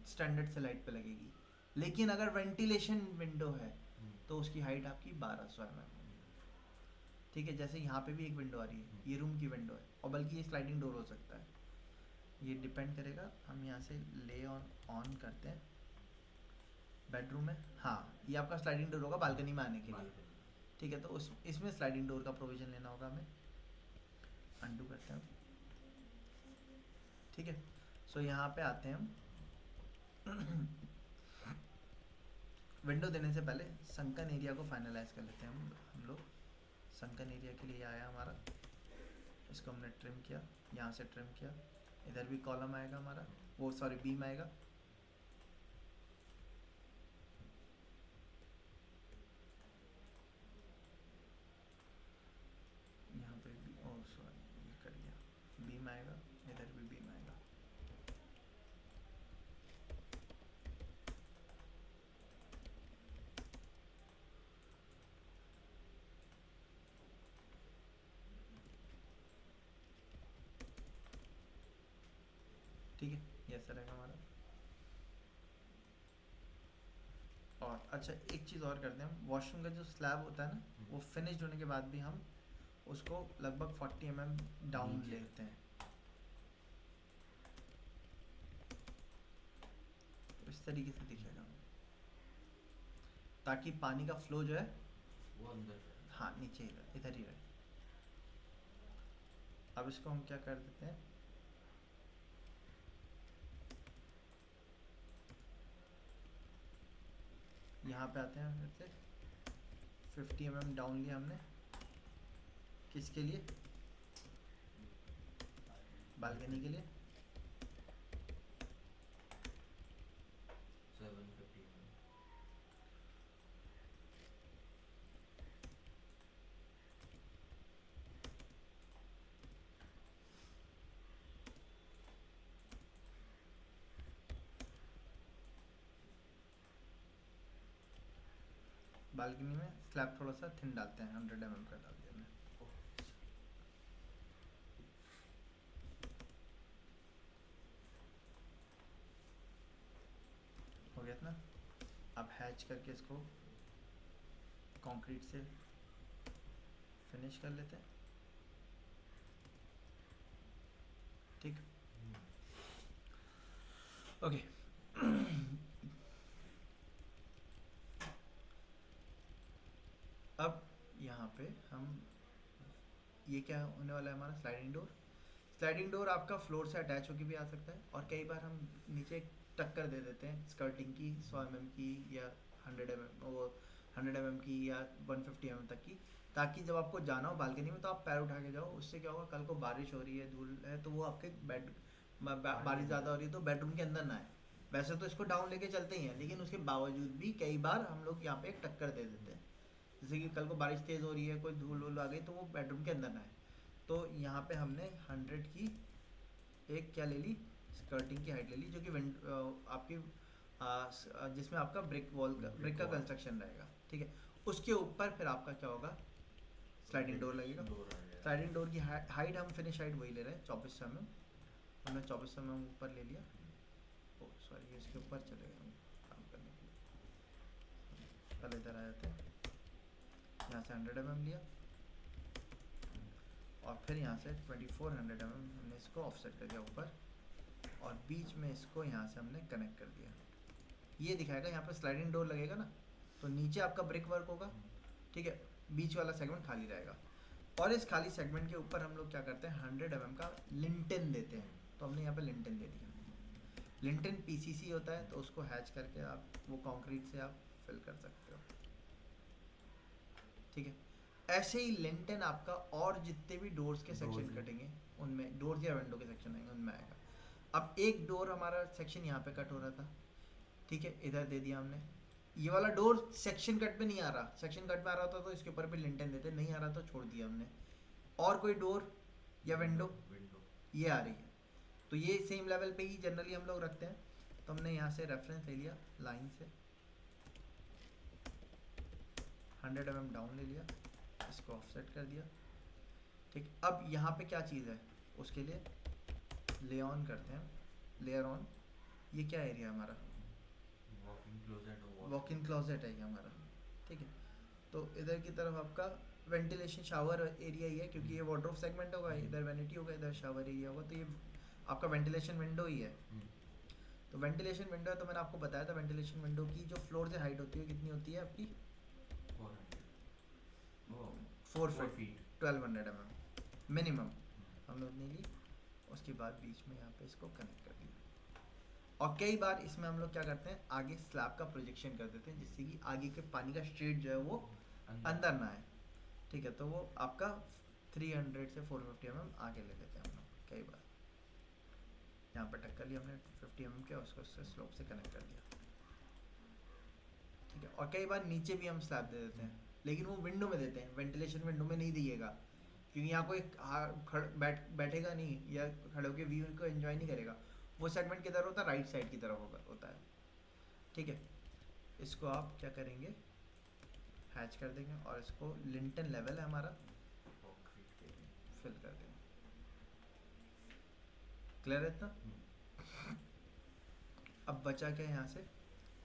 स्टैंडर्ड से लाइट पे लगेगी, लेकिन अगर वेंटिलेशन विंडो है तो उसकी हाइट आपकी 1200 mm है। ठीक है, जैसे यहाँ पे भी एक विंडो आ रही है, ये रूम की विंडो है, और बल्कि ये स्लाइडिंग डोर हो सकता है। ये डिपेंड करेगा। हम यहाँ से ले ऑन करते हैं बेडरूम में। हाँ, ये आपका स्लाइडिंग डोर होगा बालकनी में आने के लिए। बालकनी। ठीक है, तो उस इसमें स्लाइडिंग डोर का प्रोविज़न लेना होगा हमें। अंडू करते हैं। ठीक है, सो यहाँ पे आते हैं हम। विंडो देने से पहले संकन एरिया को फाइनलाइज कर लेते हैं हम लोग। संकन एरिया के लिए आया हमारा, इसको हमने ट्रिम किया, यहाँ से ट्रिम किया। इधर भी कॉलम आएगा हमारा, वो सॉरी बीम आएगा। यहाँ पे भी ओ सॉरी ये कर गया, बीम आएगा, इधर भी बीम आएगा। ठीक है, ये ऐसा रहेगा हमारा। और अच्छा एक चीज़ और करते हैं हम, वॉशरूम का जो स्लैब होता है ना, वो फिनिश्ड होने के बाद भी हम उसको लगभग 40 mm डाउन नीचे। लेते हैं। तो इस तरीके से दिखेगा, ताकि पानी का फ्लो जो है वो अंदर है। हाँ नीचे ही रहे, इधर ही रहे। अब इसको हम क्या कर देते हैं, यहाँ पे आते हैं फिर से 50 mm डाउन लिया हमने। किसके लिए? बालकनी के लिए। 750 बालकनी में स्लैब थोड़ा सा थिन डालते हैं, 100 mm का डाल दिया हमने। हो गया इतना। अब हैच करके इसको कंक्रीट से फिनिश कर लेते हैं। ठीक, ओके। अब यहाँ पे हम, ये क्या होने वाला है हमारा स्लाइडिंग डोर। स्लाइडिंग डोर आपका फ्लोर से अटैच होकर भी आ सकता है, और कई बार हम नीचे टक्कर दे देते हैं स्कर्टिंग की 100 mm की या 100 mm, वो 100 mm की या 150 mm तक की, ताकि जब आपको जाना हो बालकनी में तो आप पैर उठा के जाओ। उससे क्या होगा, कल को बारिश हो रही है, धूल है, तो वो आपके बारिश ज़्यादा हो रही है तो बेडरूम के अंदर ना आए। वैसे तो इसको डाउन लेके चलते ही हैं, लेकिन उसके बावजूद भी कई बार हम लोग यहाँ पे एक टक्कर दे देते हैं। जैसे कि कल को बारिश तेज़ हो रही है, कोई धूल वूल आ गई तो वो बेडरूम के अंदर ना आए। तो यहाँ पे हमने 100 की एक क्या ले ली, स्कर्टिंग की हाइट ले ली, जो कि आपकी जिसमें आपका ब्रिक का wall। कंस्ट्रक्शन रहेगा। ठीक है, उसके ऊपर फिर आपका क्या होगा, स्लाइडिंग डोर लगेगा। डोर आ गया। स्लाइडिंग डोर की हाइट हम फिनिश हाइट वही ले रहे हैं 24 mm। हमने 24 mm ऊपर ले लिया। ओ सॉरी, इसके ऊपर चले गए हम काम करने के लिए। पहले इधर आ जाते हैं, यहाँ से 100 mm लिया, और फिर यहाँ से 2400 mm हमने इसको ऑफसेट कर दिया ऊपर, और बीच में इसको यहाँ से हमने कनेक्ट कर दिया। ये दिखाएगा यहाँ पे स्लाइडिंग डोर लगेगा ना, तो नीचे आपका ब्रिक वर्क होगा। ठीक है, बीच वाला सेगमेंट खाली रहेगा, और इस खाली सेगमेंट के ऊपर हम लोग क्या करते हैं, 100 mm का लिंटन देते हैं। तो हमने यहाँ पे लिंटन दे दिया। लिंटन पीसीसी होता है, तो उसको हैच करके आप वो कंक्रीट से आप फिल कर सकते हो। ठीक है, ऐसे ही लिंटन आपका और जितने भी डोर्स के सेक्शन Doors कटेंगे उनमें, डोर्स या विंडो के सेक्शन आएंगे उनमें आएगा। अब एक डोर हमारा सेक्शन यहाँ पे कट हो रहा था, ठीक है, इधर दे दिया हमने। ये वाला डोर सेक्शन कट पे नहीं आ रहा, सेक्शन कट में आ रहा था तो इसके ऊपर भी लिंटन देते, नहीं आ रहा तो छोड़ दिया हमने। और कोई डोर या विंडो ये आ रही है, तो ये सेम लेवल पे ही जनरली हम लोग रखते हैं। तो हमने यहाँ से रेफरेंस ले लिया लाइन से, 100 mm डाउन ले लिया, इसको ऑफसेट कर दिया। ठीक, अब यहाँ पे क्या चीज़ है, उसके लिए ले ऑन करते हैं, लेयर ऑन। ये क्या एरिया है हमारा, वॉक इन क्लोजेट है ये हमारा। ठीक है, तो इधर की तरफ आपका वेंटिलेशन शावर एरिया ही है, क्योंकि ये वार्डरोब सेगमेंट होगा, इधर वैनिटी होगा, इधर शावर एरिया होगा। तो ये आपका वेंटिलेशन विंडो ही है। हम्म, तो वेंटिलेशन विंडो है, तो मैंने आपको बताया था वेंटिलेशन विंडो की जो फ्लोर से हाइट होती है कितनी होती है आपकी, 400 वो 4 4 फीट, फीट 1200 mm मिनिमम हमने उतनी ली। उसके बाद बीच में यहाँ पे इसको कनेक्ट कर दिया। और कई बार इसमें हम लोग क्या करते हैं, आगे स्लैब का प्रोजेक्शन कर देते हैं जिससे कि आगे के पानी का स्ट्रेट जो है वो अंदर ना आए। ठीक है, तो वो आपका 300 से 450 mm आगे ले लेते हैं हम लोग कई बार। यहाँ पर टक्कर लिया हमने 50 mm के, उसको उससे स्लोप से कनेक्ट कर दिया। ठीक है, और कई बार नीचे भी हम स्लैब दे देते हैं, लेकिन वो विंडो में देते हैं, वेंटिलेशन विंडो में नहीं दिएगा, क्योंकि यहाँ कोई बैठेगा नहीं या खड़े होकर व्यू को एंजॉय नहीं करेगा। वो सेगमेंट किधर होता है, राइट साइड की तरफ होता है। ठीक है, इसको आप क्या करेंगे, हैच कर देंगे और इसको लिंटन लेवल है हमारा, कंक्रीट के लिए। फिल कर देंगे। क्लियर है इतना? अब बचा क्या यहाँ से,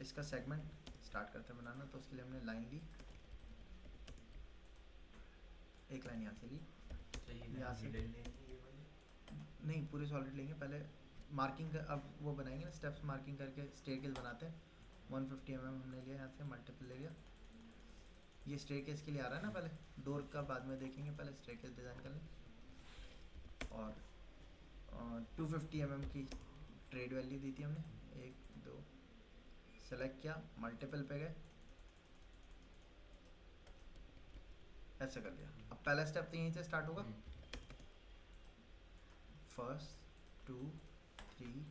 इसका सेगमेंट स्टार्ट करते हैं बनाना। तो उसके लिए हमने लाइन ली, एक लाइन यहाँ से ली, चाहिए यहाँ से हिडन लेंगे ये वाले। नहीं पूरे सॉलिड लेंगे पहले, मार्किंग कर, अब वो बनाएंगे ना स्टेप्स, मार्किंग करके स्टेयरकेस बनाते हैं। 150 mm हमने लिया यहाँ से, मल्टीपल ले लिया। ये स्टेयरकेस के लिए आ रहा है ना, पहले डोर का बाद में देखेंगे, पहले स्टेयरकेस डिज़ाइन कर लें। और 250 mm की ट्रेड वैल्यू दी थी हमने, 1 2 सेलेक्ट किया, मल्टीपल पे गए, ऐसे कर लिया। अब पहला स्टेप तो यहीं से स्टार्ट होगा, फर्स्ट 2 3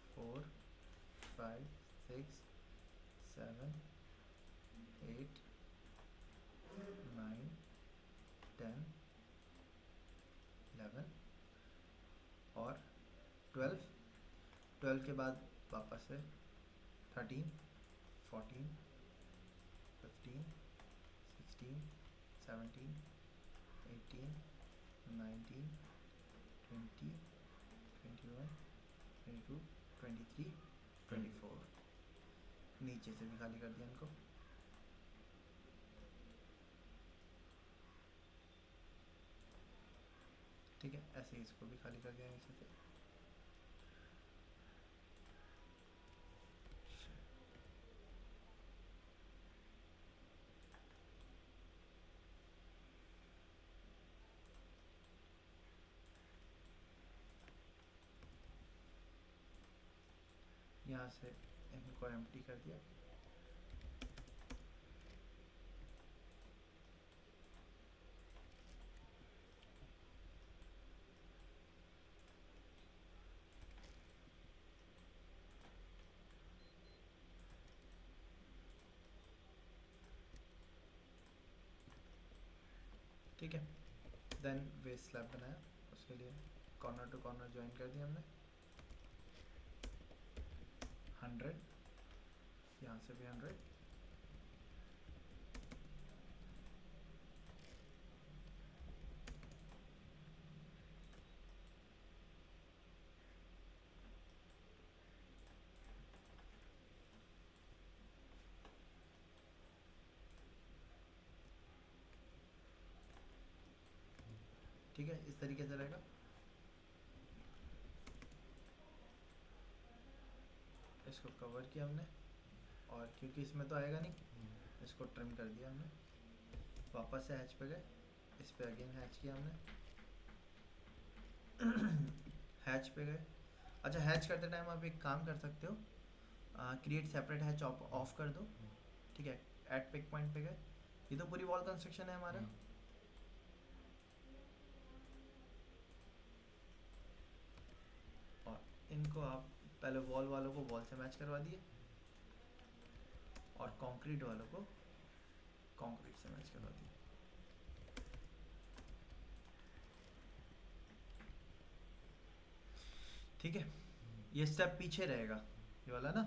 4 5 6 7 8 9 10 11 और 12 के बाद वापस से 13 14 15 16 17 18 19 20 21 22 23 24। नीचे से भी खाली कर दिया इनको। ठीक है, ऐसे ही इसको भी खाली कर दिया नीचे से। यहाँ से इनको एम्प्टी कर दिया। ठीक है, देन वेस्ट स्लैब बनाया, उसके लिए कॉर्नर टू कॉर्नर ज्वाइन कर दिया हमने 100, यहाँ से भी 100, ठीक है, इस तरीके से रहेगा। इसको कवर किया हमने, और क्योंकि इसमें तो आएगा नहीं, इसको ट्रिम कर दिया हमने। वापस से हैच पे गए, इस पे अगेन हैच किया हमने हैच पे गए। अच्छा, हैच करते टाइम आप एक काम कर सकते हो, क्रिएट सेपरेट हैच ऑफ कर दो। ठीक है, एट पिक पॉइंट पे गए, ये तो पूरी वॉल कंस्ट्रक्शन है हमारा। और इनको आप पहले वॉल वालों को वॉल से मैच करवा दिए, और कंक्रीट वालों को कंक्रीट से मैच करवा दिए। ठीक है, ये स्टेप पीछे रहेगा, ये वाला ना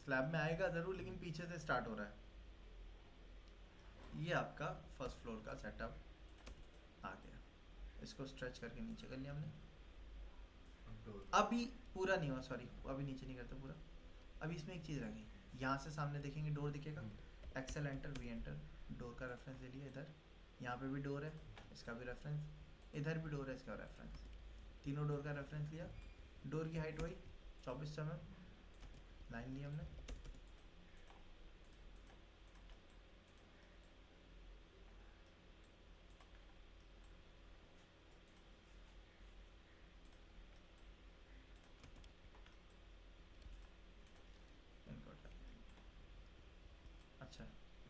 स्लैब में आएगा ज़रूर, लेकिन पीछे से स्टार्ट हो रहा है। ये आपका फर्स्ट फ्लोर का सेटअप आ गया। इसको स्ट्रेच करके नीचे कर लिया हमने। अभी पूरा नहीं हुआ, सॉरी, अभी नीचे नहीं करते पूरा। अभी इसमें एक चीज़ रह गई, यहाँ से सामने देखेंगे डोर दिखेगा, Excel enter V enter, door का रेफरेंस ले लिया इधर। यहाँ पे भी डोर है, इसका भी रेफरेंस, इधर भी डोर है, इसका रेफरेंस। तीनों डोर का रेफरेंस लिया। डोर की हाइट वही 24 mm, लाइन ली हमने। अच्छा,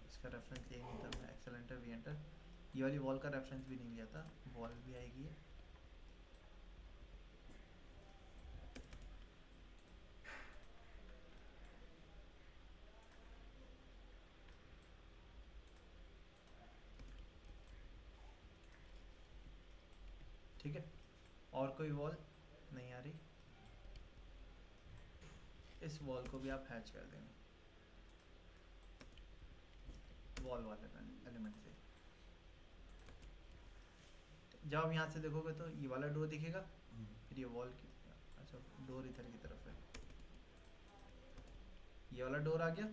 इसका रेफरेंस यही नहीं था, मैं एक्सेल एंटर वी एंटर, ये वाली वॉल का रेफरेंस भी नहीं लिया था, वॉल भी आएगी ये। ठीक है, और कोई वॉल नहीं आ रही, इस वॉल को भी आप हैच कर देंगे वॉल वाले एलिमेंट से। जब आप यहाँ से देखोगे तो ये वाला डोर दिखेगा, फिर ये वॉल की, अच्छा डोर इधर की तरफ है, ये वाला डोर आ गया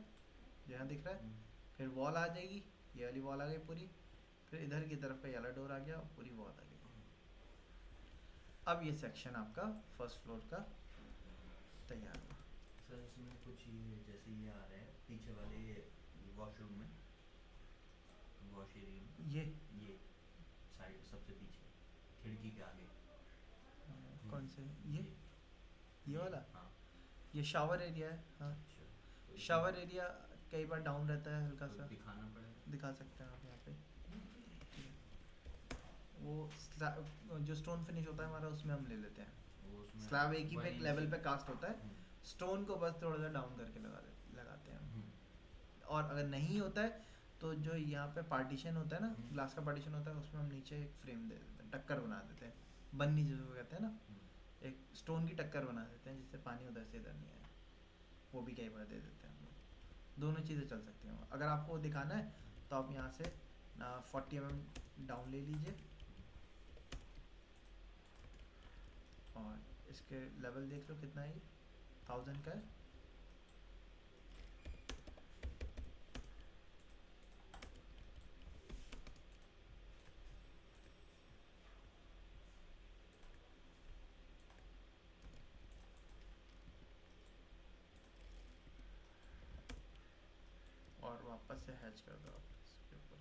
जो यहाँ दिख रहा है, फिर वॉल आ जाएगी, ये वाली वॉल आ गई पूरी, फिर इधर की तरफ का ये वाला डोर आ गया और पूरी वॉल आ गई। अब ये सेक्शन आपका फर्स्ट फ्लोर का तैयार हुआ। सर इसमें कुछ ये जैसे ये आ रहा है पीछे वाले वॉशरूम में, वॉश एरिया में, ये साइड सबसे पीछे खिड़की के आगे। कौन से ये वाला? हाँ। ये शावर एरिया है। हाँ, अच्छा, तो शावर एरिया कई बार डाउन रहता है हल्का तो सा, दिखाना पड़ेगा। दिखा सकते हैं आप यहाँ पे। वो जो स्टोन फिनिश होता है हमारा उसमें हम ले लेते हैं, वो उसमें स्लैब एक ही पे 1 इंच लेवल पे कास्ट होता है, हम्म, स्टोन को बस थोड़ा सा डाउन करके लगाते हैं हम। हम्म, और अगर नहीं होता है तो जो यहाँ पे पार्टीशन होता है ना, हम्म। ग्लास का पार्टीशन होता है, उसमें हम नीचे एक फ्रेम दे देते हैं, टक्कर बना देते हैं, बन्नी जिसको कहते हैं ना, एक स्टोन की टक्कर बना देते हैं जिससे पानी उधर से इधर नहीं आए, वो भी कई बार दे देते हैं हम लोग। दोनों चीज़ें चल सकती हैं। अगर आपको दिखाना है तो आप यहाँ से 40 mm डाउन ले लीजिए और इसके लेवल देख लो कितना है, ये 1000 का है। और वापस से हैच कर दो आप इसके ऊपर।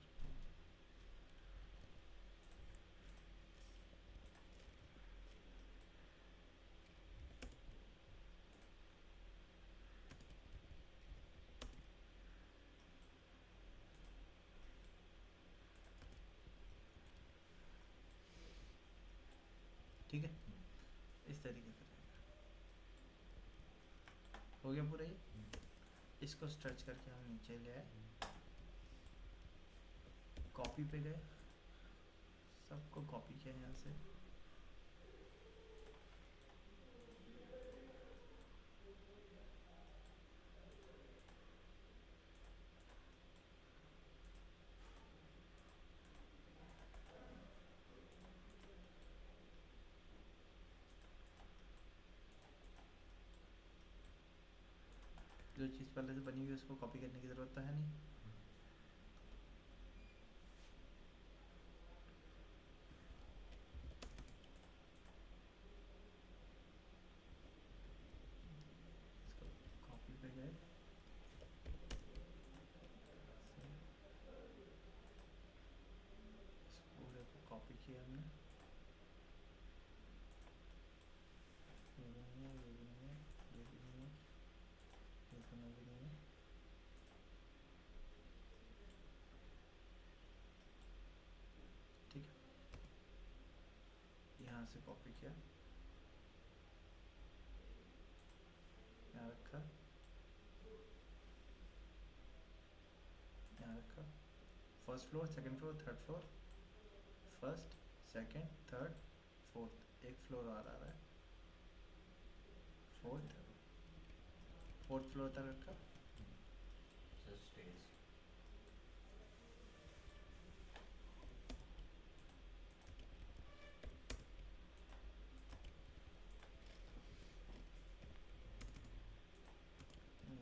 ठीक है, इस तरीके से हो गया पूरा ये। इसको स्ट्रेच करके हम नीचे ले आए, कॉपी पे गए, सबको कॉपी किया यहाँ से, जो चीज़ पहले से बनी हुई है उसको कॉपी करने की ज़रूरत तो है नहीं। इसको कॉपी पे गए, इस पूरे को कॉपी किया हमने, ये भी नहीं है, ये भी नहीं है, ये भी नहीं है, ये दोनों भी नहीं है। ठीक है, यहाँ से कॉपी किया, यहाँ रखा, यहाँ रखा, first floor, second floor, third floor, first, second, third, fourth, एक फ्लोर और आ रहा है, फोर्थ फ्लोर तक रखा। सर स्टेज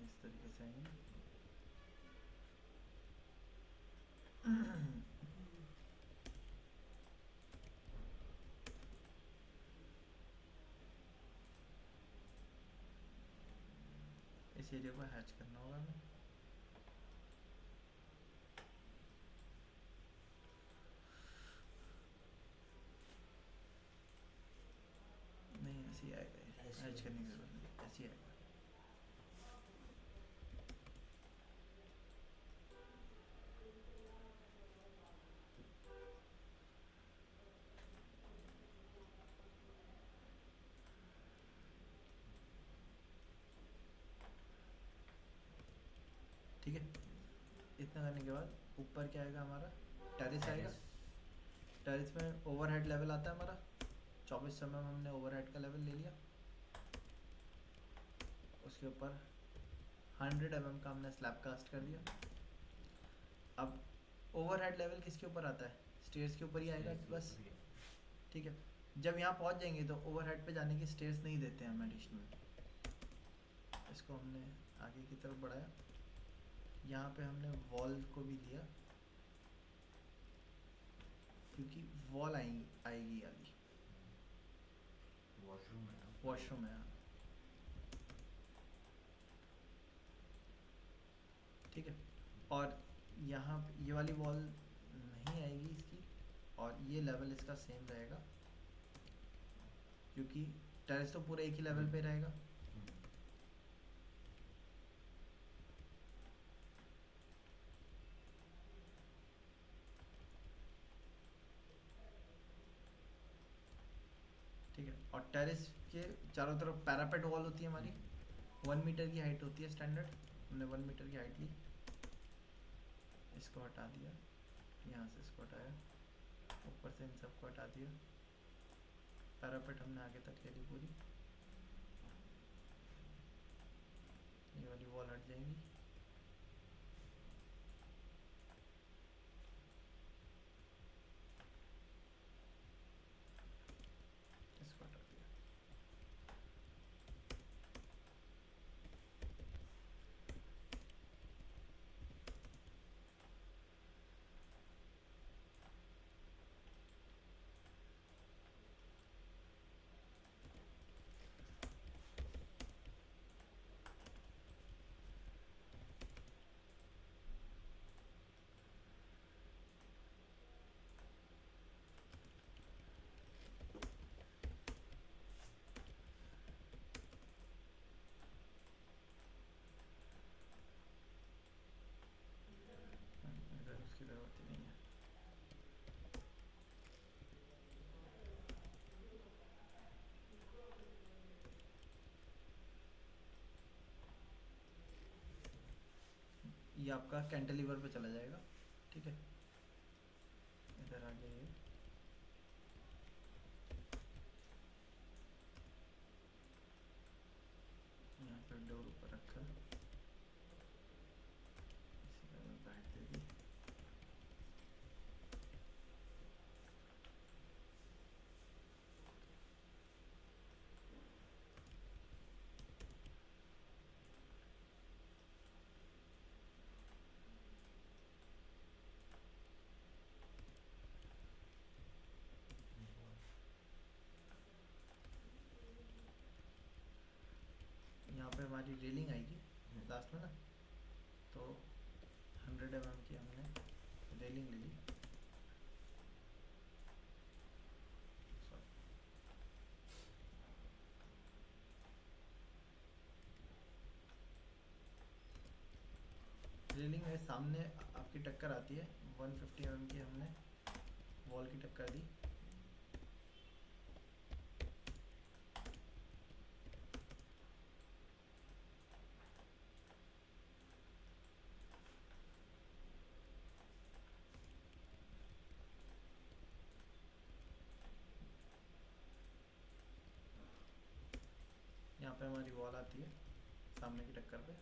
इस तरीके से आएंगे। इस एरिया को हैच करना होगा हमें। नहीं ऐसे ही आएगा, ऐसे हैच ही करने की आएगा। जरूरत नहीं, ऐसे ही आएगा। ठीक है, इतना करने के बाद ऊपर क्या आएगा हमारा, टेरिस आएगा। टेरिस में ओवरहेड लेवल आता है हमारा 24 mm, हमने ओवरहेड का लेवल ले लिया। उसके ऊपर 100 mm का हमने स्लैब कास्ट कर दिया। अब ओवरहेड लेवल किसके ऊपर आता है, स्टेयर्स के ऊपर ही आएगा बस। ठीक है, जब यहाँ पहुँच जाएंगे तो ओवरहेड पे जाने की स्टेयर्स नहीं देते हैं हम एडिशनल। इसको हमने आगे की तरफ बढ़ाया, यहाँ पे हमने वॉल को भी लिया क्योंकि वॉल आएगी आगे, वॉशरूम है ना, वॉशरूम है। ठीक है, और यहाँ ये वाली वॉल नहीं आएगी इसकी, और ये लेवल इसका सेम रहेगा क्योंकि टेरेस तो पूरा एक ही लेवल पे रहेगा। ठीक है, और टेरेस के चारों तरफ पैरापेट वॉल होती है हमारी, 1 मीटर की हाइट होती है स्टैंडर्ड। हमने 1 मीटर की हाइट ली, इसको हटा दिया, यहाँ से इसको हटाया, ऊपर से इन सबको हटा दिया। पैरापेट हमने आगे तक ले ली पूरी, ये वाली वॉल हट जाएंगी। इसको हटा दिया। इधर उसकी ज़रूरत ही नहीं है। ये आपका कैंटिलीवर पे चला जाएगा। ठीक है, इधर आ गया ये, यहाँ पे डोर ऊपर रखा, इसी तरह बैठ दे दी। यहाँ पे हमारी रेलिंग आएगी लास्ट में ना, तो 100 mm की हमने रेलिंग ले ली। रेलिंग में सामने आपकी टक्कर आती है, 150 mm की हमने वॉल की टक्कर दी। यहाँ पे हमारी वॉल आती है सामने की टक्कर पे,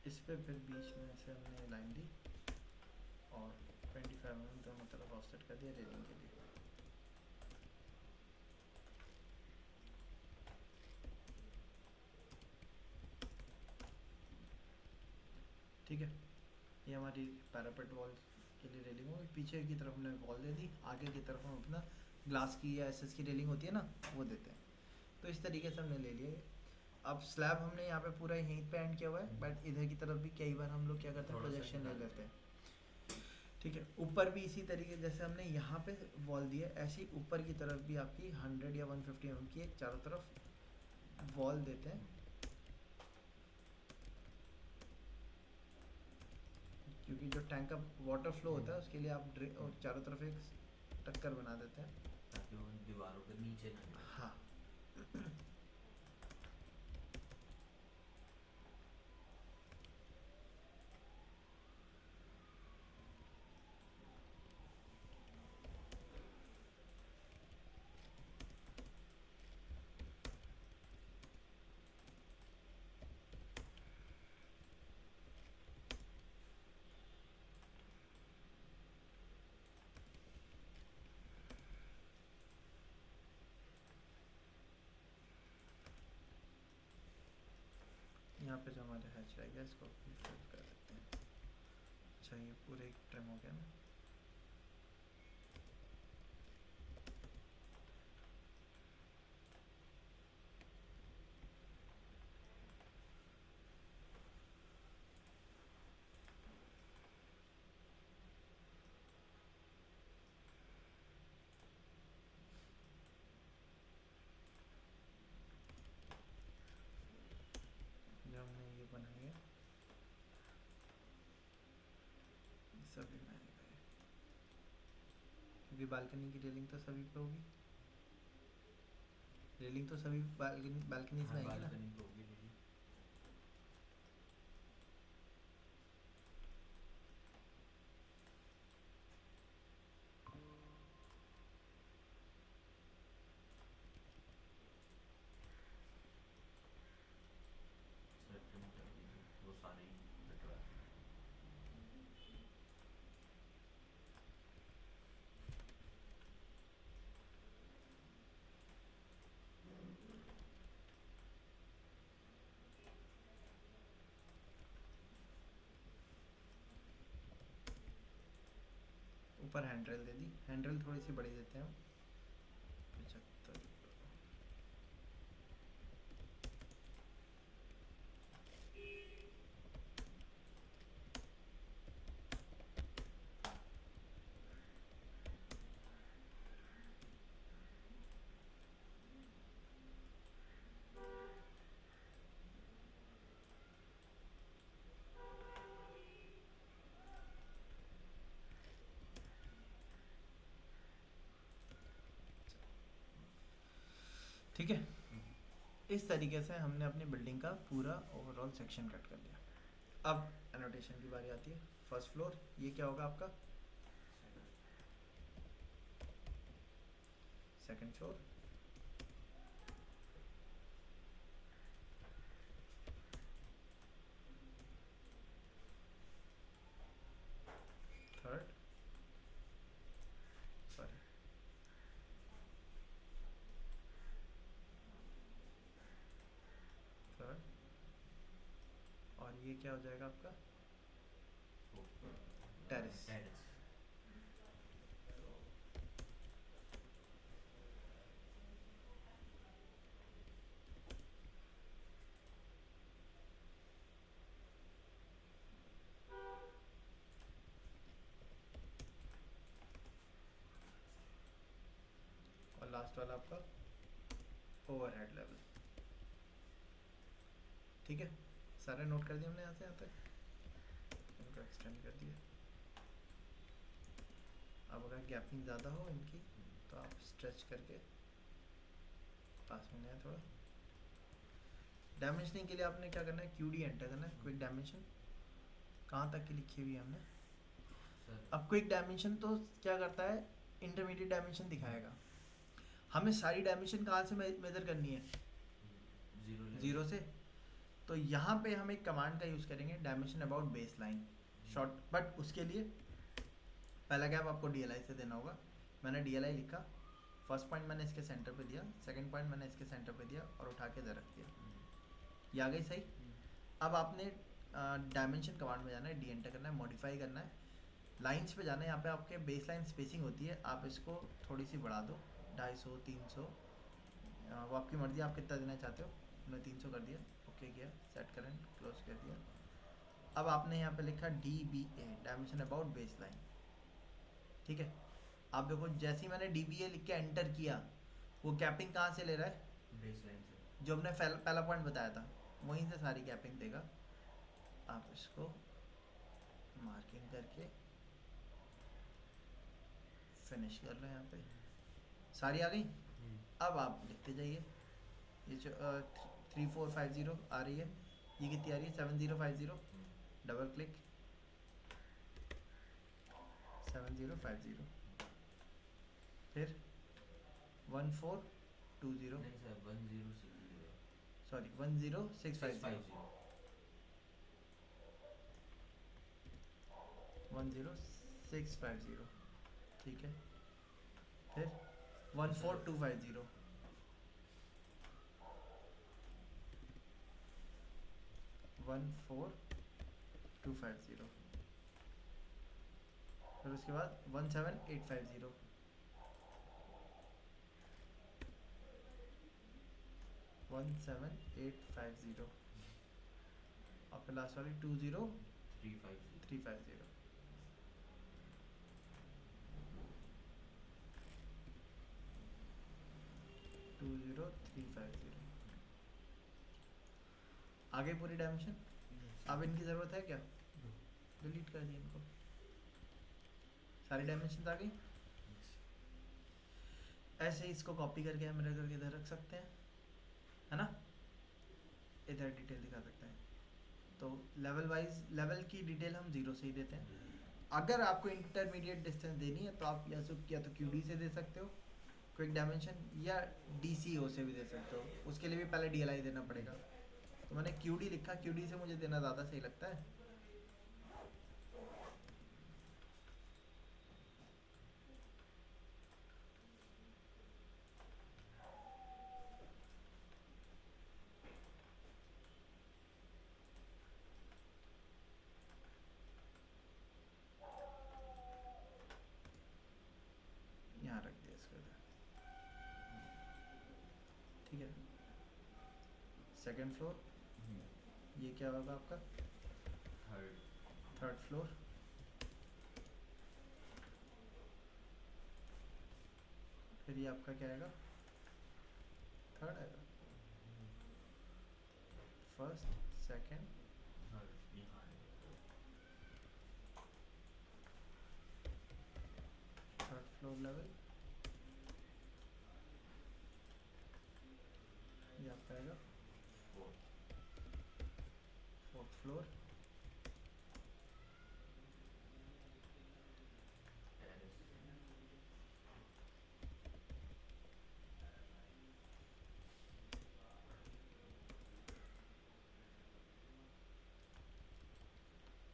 इस पे फिर बीच में से हमने लाइन दी और 25 mm दोनों तरफ ऑफसेट कर दिया रेलिंग के लिए। ठीक है, ये हमारी पैरापेट वॉल के लिए रेलिंग होगी। पीछे की तरफ हमने वॉल दे दी, आगे की तरफ हम अपना ग्लास की या एसएस की रेलिंग होती है ना, वो देते हैं। तो इस तरीके से हमने ले लिया ये। अब स्लैब हमने यहाँ पे पूरा यहीं पे एंड किया हुआ है, बट इधर की तरफ भी कई बार हम लोग क्या करते हैं, थोड़ा सा प्रोजेक्शन ले निकाल लेते हैं। ठीक है, ऊपर भी इसी तरीके जैसे हमने यहाँ पे वॉल दी है, ऐसे ही ऊपर की तरफ भी आपकी 100 या 150 mm की एक चारों तरफ वॉल देते हैं, क्योंकि जो टैंक का वाटर फ्लो होता है उसके लिए आप और चारों तरफ एक टक्कर बना देते हैं, ताकि वो दीवारों के नीचे ना गिरे। हाँ। यहाँ पे जो हमारे हैच रह गया इसको फिल कर देते हैं। अच्छा, ये पूरे ट्रिम हो गया ना। जो हमने ये बनाई है ये सभी में आएगा ये, क्योंकि बालकनी की रेलिंग तो सभी पे होगी, रेलिंग तो सभी बालकनीज में हाँ, आएगी ना। बालकनी तो होगी दीदी। सर ट्रिम कर दीजिए, वो सारे ही फिट रहा है। ऊपर हैंड्रेल दे दी, हैंड्रेल थोड़ी सी बड़ी देते हैं हम, 75। ठीक है, इस तरीके से हमने अपनी बिल्डिंग का पूरा ओवरऑल सेक्शन कट कर लिया। अब एनोटेशन की बारी आती है। फर्स्ट फ्लोर, ये क्या होगा आपका? Second floor, third, sorry, third, और ये क्या हो जाएगा आपका? टेरेस। टेरेस। और लास्ट वाला आपका ओवरहेड लेवल। ठीक है, सारे नोट कर दिए हमने यहाँ से यहाँ तक, इनको एक्सटेंड कर दिया। अब अगर गैपिंग ज़्यादा हो इनकी तो आप स्ट्रेच करके पास में नया थोड़ा। डायमेंशनिंग के लिए आपने क्या करना है, QD एंटर करना है, क्विक डायमेंशन। कहाँ तक की लिखी हुई है हमने? सर अब क्विक डायमेंशन तो क्या करता है, इंटरमीडिएट डायमेंशन दिखाएगा। हमें सारी डायमेंशन कहाँ से मेजर करनी है? जीरो से। तो यहाँ पे हम एक कमांड का यूज़ करेंगे, dimension about base line short. But उसके लिए पहला गैप आपको DLI से देना होगा। मैंने DLI लिखा, फर्स्ट पॉइंट मैंने इसके सेंटर पे दिया, सेकंड पॉइंट मैंने इसके सेंटर पे दिया और उठा के इधर रख दिया। ये आ गई सही। अब आपने डायमेंशन कमांड में जाना है, डी एंटर करना है, मॉडिफाई करना है, लाइंस पे जाना है। यहाँ पे आपके बेस लाइन स्पेसिंग होती है, आप इसको थोड़ी सी बढ़ा दो, 250, 300, वो आपकी मर्ज़ी, आप कितना देना चाहते हो। हमने 300 कर दिया, ओके किया, सेट करंट क्लोज कर दिया। अब आपने यहाँ पे लिखा DBA, dimension about base line, ठीक है। आप देखो जैसे ही मैंने DBA लिख के एंटर किया, वो कैपिंग कहाँ से ले रहा है, बेस लाइन से। जो हमने पहला पॉइंट बताया था वहीं से सारी कैपिंग देगा। आप इसको मार्किंग करके फिनिश कर लो, यहाँ पे सारी आ गई। अब आप लिखते जाइए, ये जो 3450 आ रही है, ये कितनी आ रही है 7050, डबल क्लिक 7050, फिर 1420, नहीं सर 1060 सॉरी 10650, 10650, ठीक है। फिर 14250, 14250, फिर उसके बाद 17850, 17850, और फिर लास्ट वाली 20350, 20350। आगे पूरी डायमेंशन। अब इनकी ज़रूरत है क्या, डिलीट कर दिए इनको, सारी डायमेंशन आ गई। ऐसे ही इसको कॉपी करके हम मिरर करके इधर रख सकते हैं, है ना, इधर डिटेल दिखा सकते हैं। तो लेवल वाइज लेवल की डिटेल हम 0 से ही देते हैं। अगर आपको इंटरमीडिएट डिस्टेंस देनी है तो आप या तो QD से दे सकते हो, क्विक डायमेंशन, या DCO से भी दे सकते हो। उसके लिए भी पहले DLI देना पड़ेगा, तो मैंने QD लिखा, QD से मुझे देना ज़्यादा सही लगता है। यहाँ रख दिया इसको इधर, ठीक है। सेकंड फ्लोर, ये क्या होगा आपका, थर्ड फ्लोर, फिर ये आपका क्या आएगा, थर्ड आएगा, first, second, third floor level, ये आपका आएगा फोर्थ फ्लोर,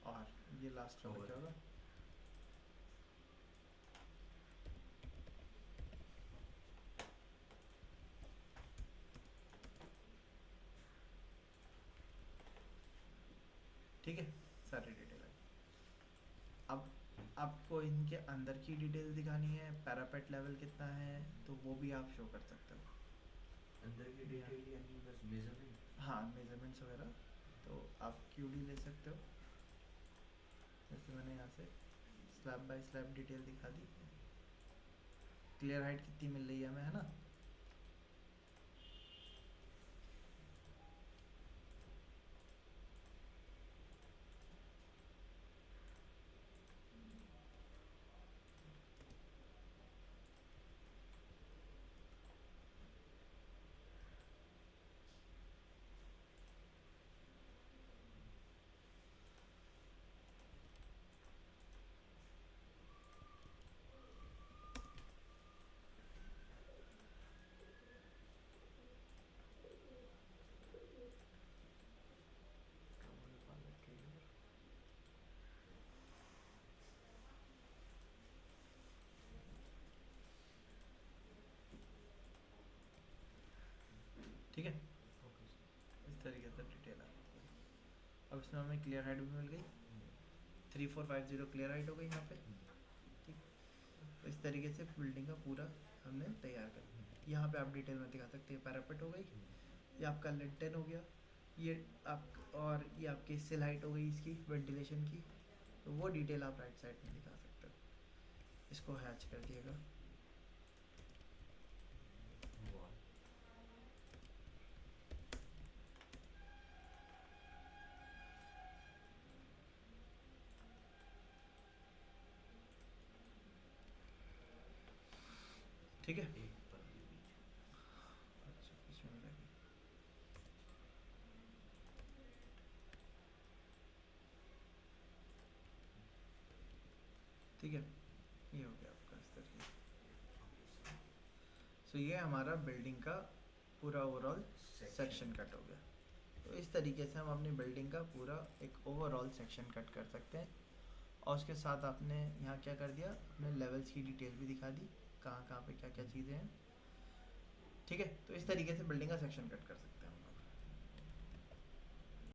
और ये लास्ट वाला क्या होगा, ठीक है। सारी डिटेल है। अब आपको इनके अंदर की डिटेल दिखानी है, पैरापेट लेवल कितना है, तो वो भी आप शो कर सकते हो। अंदर की डिटेल यानी बस मेजरमेंट। हाँ, मेजरमेंट्स वगैरह तो आप QD ले सकते हो। जैसे मैंने यहाँ से स्लैब बाय स्लैब डिटेल दिखा दी, क्लियर हाइट कितनी मिल रही है हमें, है ना। ठीक है, इस तरीके से डिटेल है। अब इसमें हमें क्लियर हाइट भी मिल गई, 3450 क्लियर हाइट हो गई यहाँ पे, ठीक। तो इस तरीके से बिल्डिंग का पूरा हमने तैयार कर दिया। यहाँ पे आप डिटेल में दिखा सकते हैं। पैरापेट हो गई, ये आपका लिंटेन हो गया, ये आप और ये आपकी सिल हाइट हो गई इसकी वेंटिलेशन की, तो वो डिटेल आप राइट साइड में दिखा सकते हो। इसको हैच कर दिएगा। वॉल ठीक है, एक पर भी बीच अच्छा इसमें लगी। ठीक है, ये हो गया आपका इस तरीके से। सो ये हमारा बिल्डिंग का पूरा ओवरऑल सेक्शन कट हो गया। तो इस तरीके से हम अपनी बिल्डिंग का पूरा एक ओवरऑल सेक्शन कट कर सकते हैं। और उसके साथ आपने यहाँ क्या कर दिया, अपने लेवल्स की डिटेल भी दिखा दी, कहाँ कहाँ पे क्या क्या चीज़ें हैं। ठीक है, तो इस तरीके से बिल्डिंग